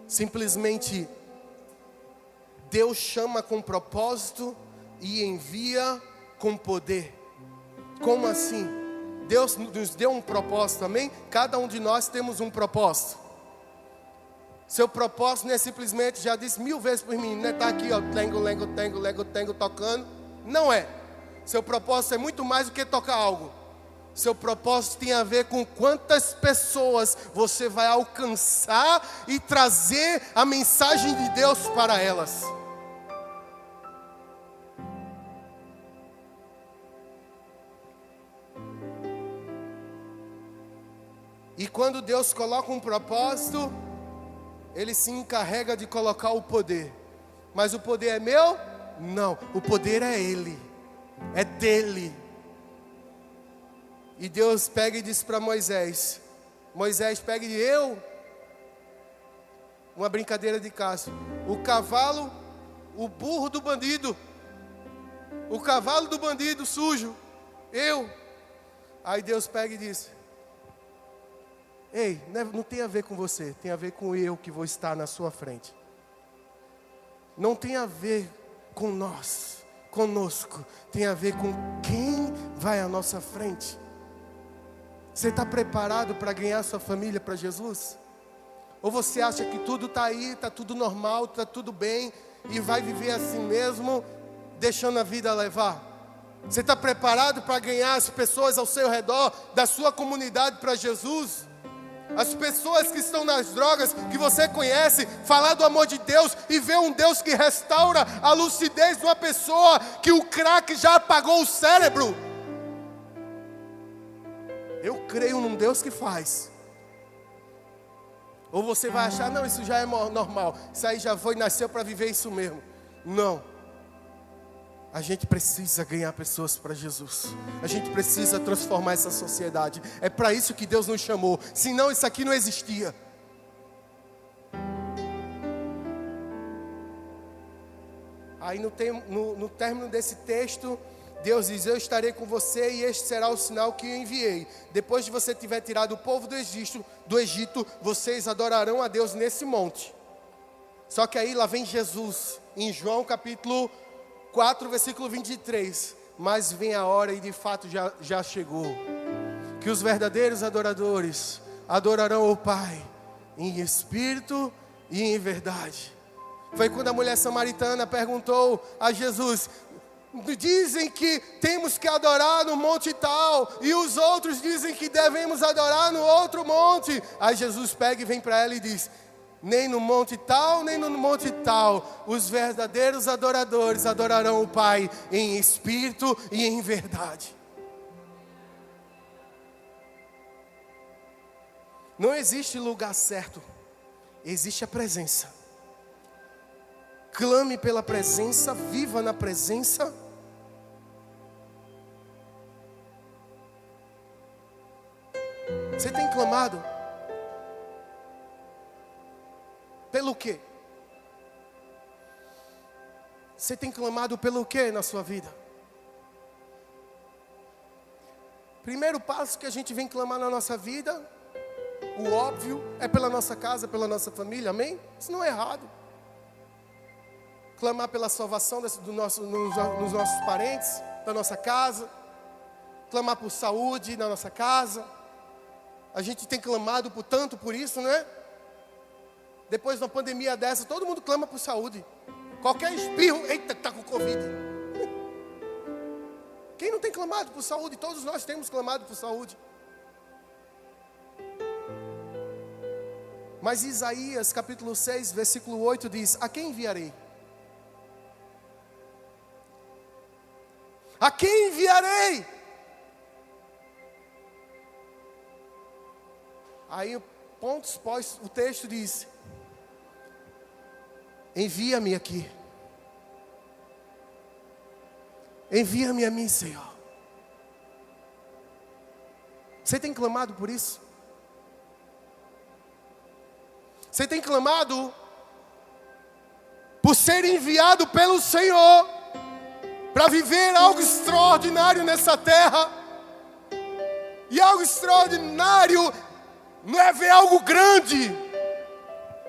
Simplesmente, Deus chama com propósito e envia com poder. Como assim? Deus nos deu um propósito, amém? Cada um de nós temos um propósito. Seu propósito não é simplesmente, já disse 1000 vezes por mim, não é estar aqui, ó, tengo, tocando. Não é. Seu propósito é muito mais do que tocar algo. Seu propósito tem a ver com quantas pessoas você vai alcançar e trazer a mensagem de Deus para elas. E quando Deus coloca um propósito, Ele se encarrega de colocar o poder. Mas o poder é meu? Não, o poder é Ele, é dele. E Deus pega e diz para Moisés, pega e uma brincadeira de caça, o cavalo, o burro do bandido, o cavalo do bandido sujo, eu. Aí Deus pega e diz, ei, não tem a ver com você, tem a ver com eu que vou estar na sua frente. Não tem a ver com nós, conosco, tem a ver com quem vai à nossa frente. Você está preparado para ganhar sua família para Jesus? Ou você acha que tudo está aí, está tudo normal, está tudo bem, e vai viver assim mesmo, deixando a vida levar? Você está preparado para ganhar as pessoas ao seu redor, da sua comunidade para Jesus? As pessoas que estão nas drogas, que você conhece, falar do amor de Deus e ver um Deus que restaura a lucidez de uma pessoa que o crack já apagou o cérebro. Eu creio num Deus que faz. Ou você vai achar, não, isso já é normal, isso aí já foi, nasceu para viver isso mesmo. Não. A gente precisa ganhar pessoas para Jesus. A gente precisa transformar essa sociedade. É para isso que Deus nos chamou. Senão isso aqui não existia. Aí no término desse texto, Deus diz, eu estarei com você e este será o sinal que eu enviei. Depois de você tiver tirado o povo do Egito, vocês adorarão a Deus nesse monte. Só que aí lá vem Jesus, em João capítulo 4, versículo 23. Mas vem a hora e de fato já chegou, que os verdadeiros adoradores adorarão o Pai em espírito e em verdade. Foi quando a mulher samaritana perguntou a Jesus, dizem que temos que adorar no monte tal, e os outros dizem que devemos adorar no outro monte. Aí Jesus pega e vem para ela e diz, nem no monte tal, nem no monte tal, os verdadeiros adoradores adorarão o Pai em espírito e em verdade. Não existe lugar certo, existe a presença. Clame pela presença, viva na presença. Você tem clamado? Pelo quê? Você tem clamado pelo quê na sua vida? Primeiro passo que a gente vem clamar na nossa vida, o óbvio, é pela nossa casa, pela nossa família, amém? Isso não é errado. Clamar pela salvação dos nossos parentes, da nossa casa. Clamar por saúde na nossa casa. A gente tem clamado por isso, né? Depois de uma pandemia dessa, todo mundo clama por saúde. Qualquer espirro, eita, está com Covid. Quem não tem clamado por saúde? Todos nós temos clamado por saúde. Mas Isaías capítulo 6, versículo 8 diz, a quem enviarei? A quem enviarei? Aí, pontos pós, o texto diz, envia-me aqui. Envia-me a mim, Senhor. Você tem clamado por isso? Você tem clamado por ser enviado pelo Senhor para viver algo extraordinário nessa terra. E algo extraordinário não é ver algo grande,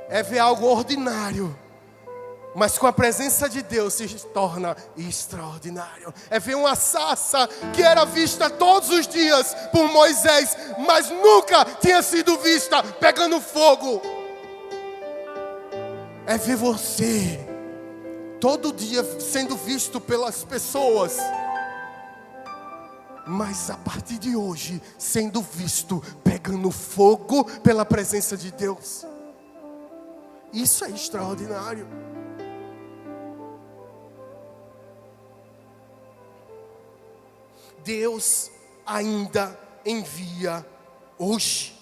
é ver algo ordinário, mas com a presença de Deus se torna extraordinário. É ver uma sarça que era vista todos os dias por Moisés, mas nunca tinha sido vista pegando fogo. É ver você todo dia sendo visto pelas pessoas, mas a partir de hoje sendo visto pegando fogo pela presença de Deus. Isso é extraordinário. Deus ainda envia hoje.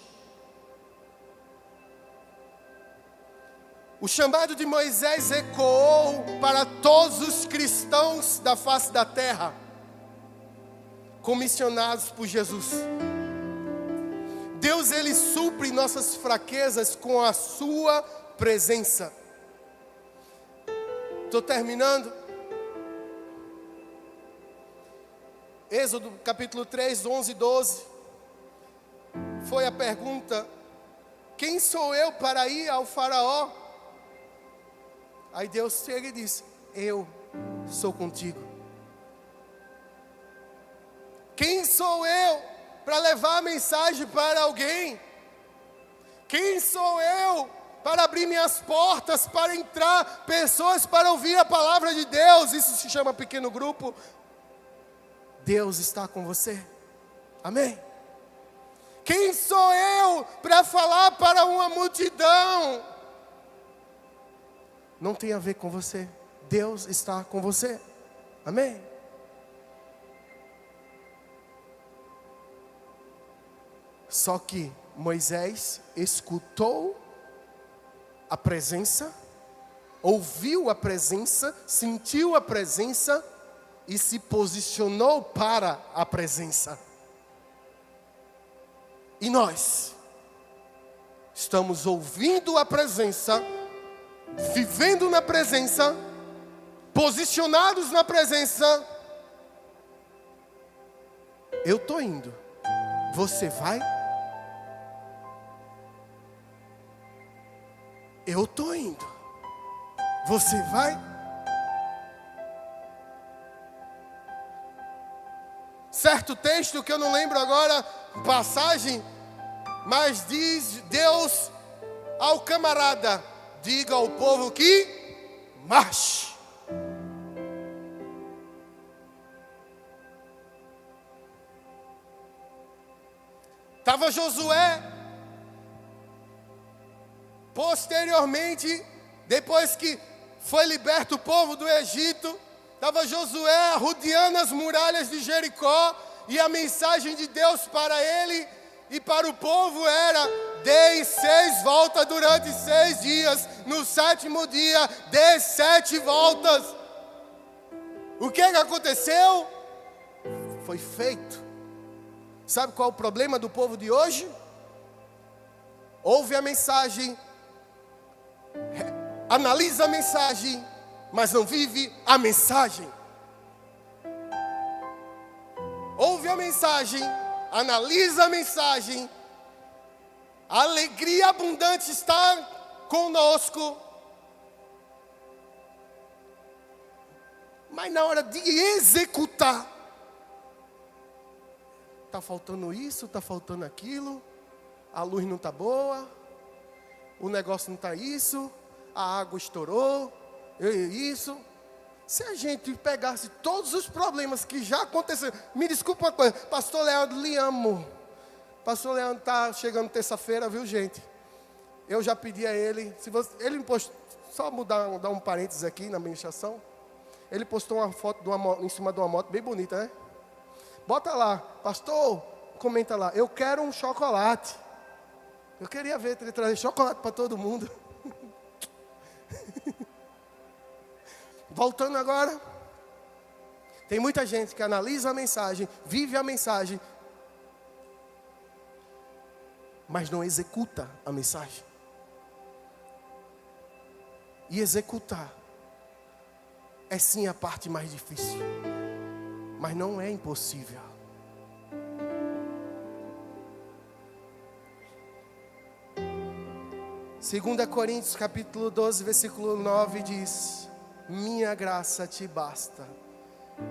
O chamado de Moisés ecoou para todos os cristãos da face da terra, comissionados por Jesus. Deus, Ele supre nossas fraquezas com a sua presença. Estou terminando. Êxodo capítulo 3, 11 e 12. Foi a pergunta: quem sou eu para ir ao faraó? Aí Deus chega e diz: eu sou contigo. Quem sou eu para levar a mensagem para alguém? Quem sou eu para abrir minhas portas, para entrar pessoas para ouvir a palavra de Deus? Isso se chama pequeno grupo. Deus está com você. Amém? Quem sou eu para falar para uma multidão? Não tem a ver com você. Deus está com você. Amém? Só que Moisés escutou a presença, ouviu a presença, sentiu a presença e se posicionou para a presença. E nós estamos ouvindo a presença, vivendo na presença, posicionados na presença. Eu estou indo. Você vai? Eu estou indo. Você vai? Certo texto que eu não lembro agora, passagem, mas diz Deus ao camarada: diga ao povo que marche. Estava Josué, posteriormente, depois que foi liberto o povo do Egito, estava Josué rodeando as muralhas de Jericó, e a mensagem de Deus para ele e para o povo era: dê 6 voltas durante 6 dias, no 7º dia, dê 7 voltas. O que aconteceu? Foi feito. Sabe qual é o problema do povo de hoje? Ouve a mensagem, analisa a mensagem, mas não vive a mensagem. Ouve a mensagem, analisa a mensagem, a alegria abundante está conosco, mas na hora de executar, está faltando isso, está faltando aquilo, a luz não está boa, o negócio não está isso, a água estourou, isso. Se a gente pegasse todos os problemas que já aconteceram, me desculpa uma coisa, pastor Leandro, lhe amo. Pastor Leandro está chegando terça-feira, viu, gente? Eu já pedi a ele, se você, ele postou, só dar um parênteses aqui na ministração, ele postou uma foto de uma moto, em cima de uma moto bem bonita, né? Bota lá, pastor, comenta lá, eu quero um chocolate. Eu queria ver ele trazer chocolate para todo mundo. Voltando agora, tem muita gente que analisa a mensagem, vive a mensagem, mas não executa a mensagem. e executar é sim a parte mais difícil, mas não é impossível. Segunda Coríntios capítulo 12, versículo 9 diz: minha graça te basta,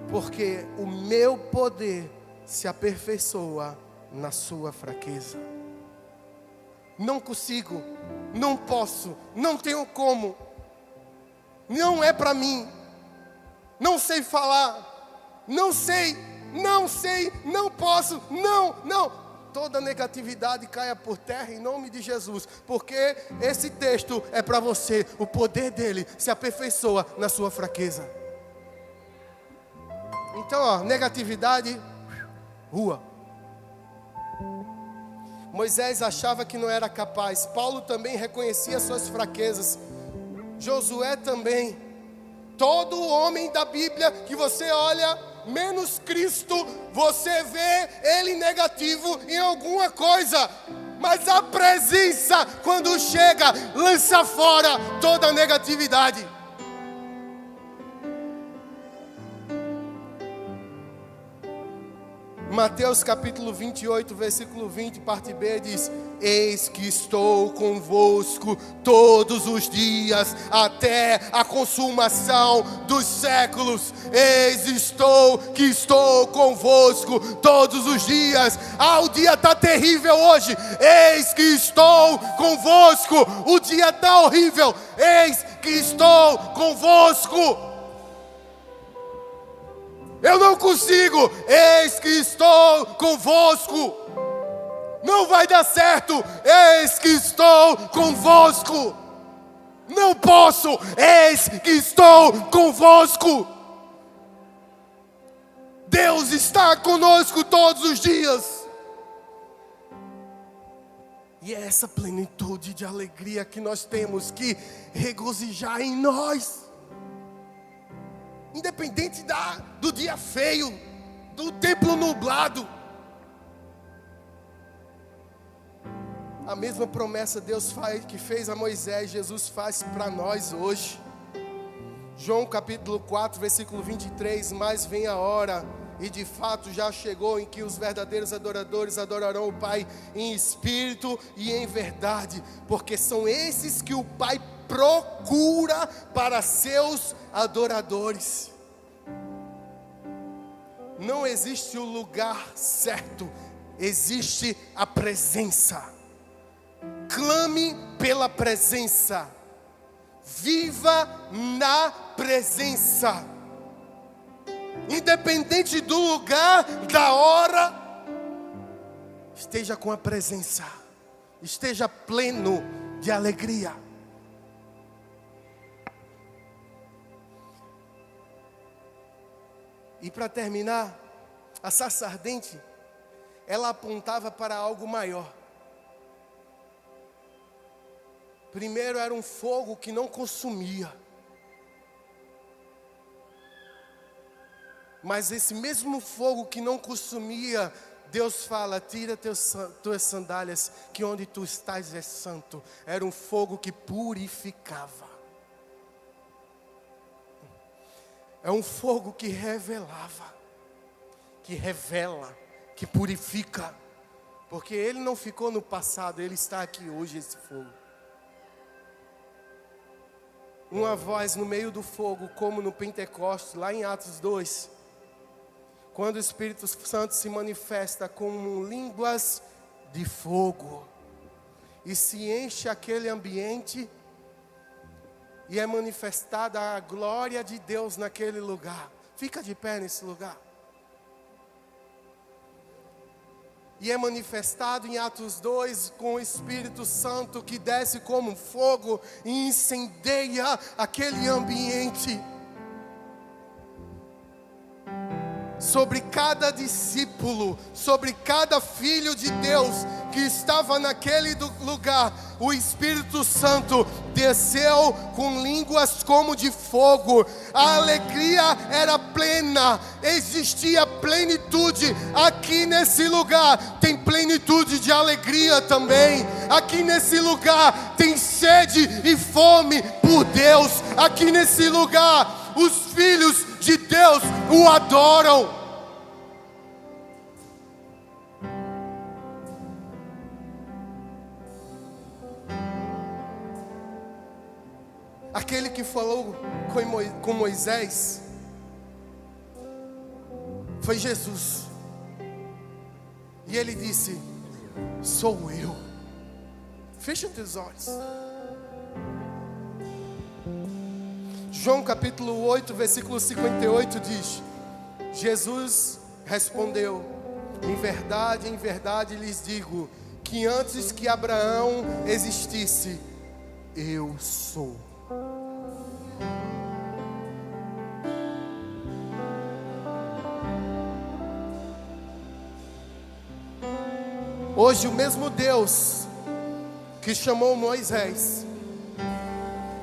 porque o meu poder se aperfeiçoa na sua fraqueza. Não consigo, não posso, não tenho como, não é para mim, não sei falar, não sei, não posso, não. Toda negatividade caia por terra em nome de Jesus, porque esse texto é para você. O poder dele se aperfeiçoa na sua fraqueza. Então, negatividade, rua. Moisés achava que não era capaz. Paulo também reconhecia suas fraquezas. Josué também. Todo homem da Bíblia que você olha, menos Cristo, você vê ele negativo em alguma coisa. Mas a presença, quando chega, lança fora toda a negatividade. Mateus capítulo 28, versículo 20, parte B, diz: eis que estou convosco todos os dias, até a consumação dos séculos. Eis que estou convosco todos os dias. O dia está terrível hoje. Eis que estou convosco. O dia está horrível. Eis que estou convosco. Eu não consigo, eis que estou convosco. Não vai dar certo, eis que estou convosco. Não posso, eis que estou convosco. Deus está conosco todos os dias. E é essa plenitude de alegria que nós temos que regozijar em nós. Independente do dia feio, do tempo nublado. A mesma promessa Deus faz, que fez a Moisés, Jesus faz para nós hoje. João capítulo 4, versículo 23, mas vem a hora, e de fato já chegou, em que os verdadeiros adoradores adorarão o Pai em espírito e em verdade, porque são esses que o Pai procura para seus adoradores. Não existe o lugar certo, existe a presença. Clame pela presença, viva na presença. Independente do lugar, da hora, esteja com a presença, esteja pleno de alegria. E para terminar, a sarça ardente, ela apontava para algo maior. Primeiro era um fogo que não consumia. Mas esse mesmo fogo que não consumia, Deus fala: tira tuas sandálias, que onde tu estás é santo. Era um fogo que purificava. É um fogo que revelava, que revela, que purifica. Porque ele não ficou no passado, ele está aqui hoje, esse fogo. Uma voz no meio do fogo, como no Pentecostes, lá em Atos 2. Quando o Espírito Santo se manifesta como línguas de fogo. E se enche aquele ambiente. E é manifestada a glória de Deus naquele lugar. Fica de pé nesse lugar. E é manifestado em Atos 2 com o Espírito Santo que desce como fogo e incendeia aquele ambiente. Sobre cada discípulo, sobre cada filho de Deus que estava naquele lugar, o Espírito Santo desceu com línguas como de fogo. A alegria era plena, existia plenitude. Aqui nesse lugar tem plenitude de alegria também. Aqui nesse lugar tem sede e fome por Deus. Aqui nesse lugar, os filhos de Deus o adoram. Aquele que falou com Moisés foi Jesus. E ele disse: sou eu. Fecha os teus olhos. João capítulo 8, versículo 58 diz: Jesus respondeu: em verdade lhes digo, que antes que Abraão existisse, eu sou. Hoje o mesmo Deus que chamou Moisés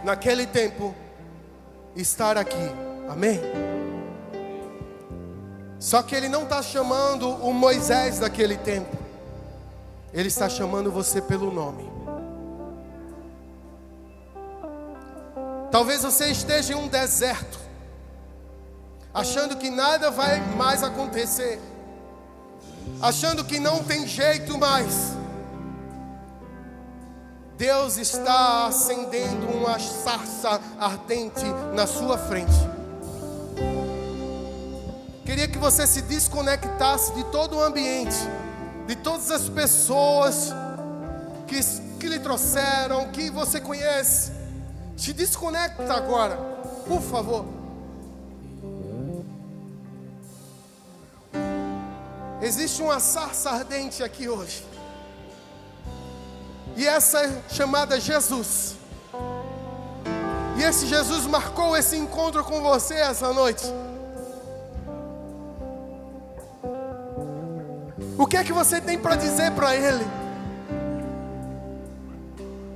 naquele tempo está aqui, amém? Só que Ele não está chamando o Moisés daquele tempo, Ele está chamando você pelo nome. Talvez você esteja em um deserto, achando que nada vai mais acontecer, achando que não tem jeito mais. Deus está acendendo uma sarça ardente na sua frente. Queria que você se desconectasse de todo o ambiente, de todas as pessoas que lhe trouxeram, que você conhece. Se desconecta agora, por favor. Existe uma sarça ardente aqui hoje. E essa é chamada Jesus. E esse Jesus marcou esse encontro com você essa noite. O que é que você tem para dizer para Ele?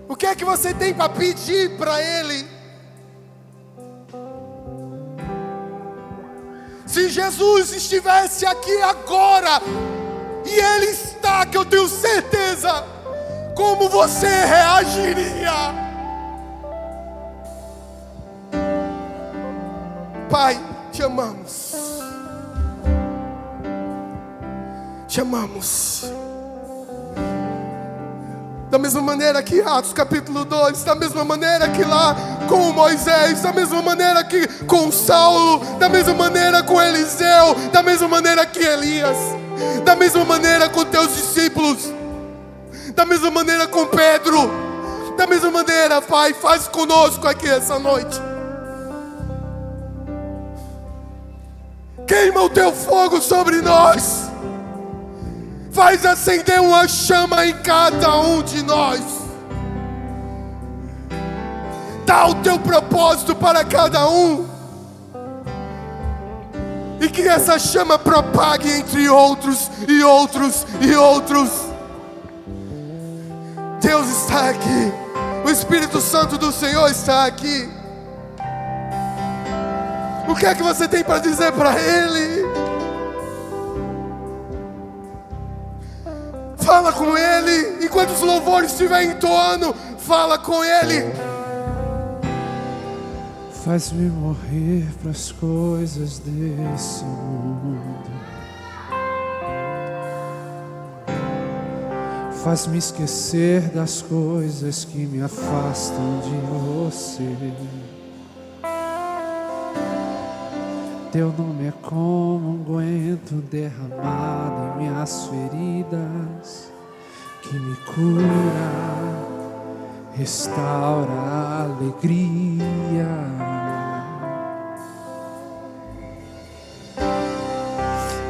O que é que você tem para pedir para Ele? Se Jesus estivesse aqui agora, e Ele está, que eu tenho certeza, como você reagiria? Pai, te amamos. Te amamos. Da mesma maneira que Atos capítulo 2, da mesma maneira que lá com Moisés, da mesma maneira que com Saulo, da mesma maneira com Eliseu, da mesma maneira que Elias, da mesma maneira com teus discípulos, da mesma maneira com Pedro, da mesma maneira, Pai, faz conosco aqui essa noite. Queima o teu fogo sobre nós. Faz acender uma chama em cada um de nós. Dá o teu propósito para cada um. E que essa chama propague entre outros e outros e outros. Deus está aqui. O Espírito Santo do Senhor está aqui. O que é que você tem para dizer para Ele? Fala com Ele. Enquanto os louvores estiverem entoando, fala com Ele. Faz-me morrer para as coisas desse mundo. Faz-me esquecer das coisas que me afastam de você. Teu nome é como unguento derramado em minhas feridas, que me cura, restaura a alegria.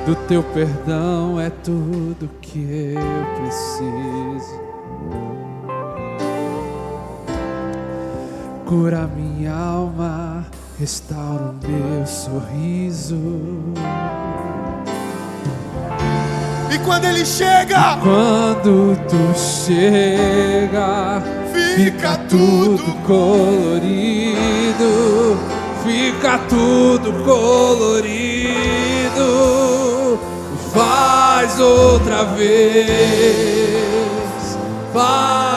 Do teu perdão é tudo que eu preciso. Cura minha alma, restaura o meu sorriso. E quando Ele chega, quando tu chega, fica tudo colorido, fica tudo colorido. Faz outra vez, faz.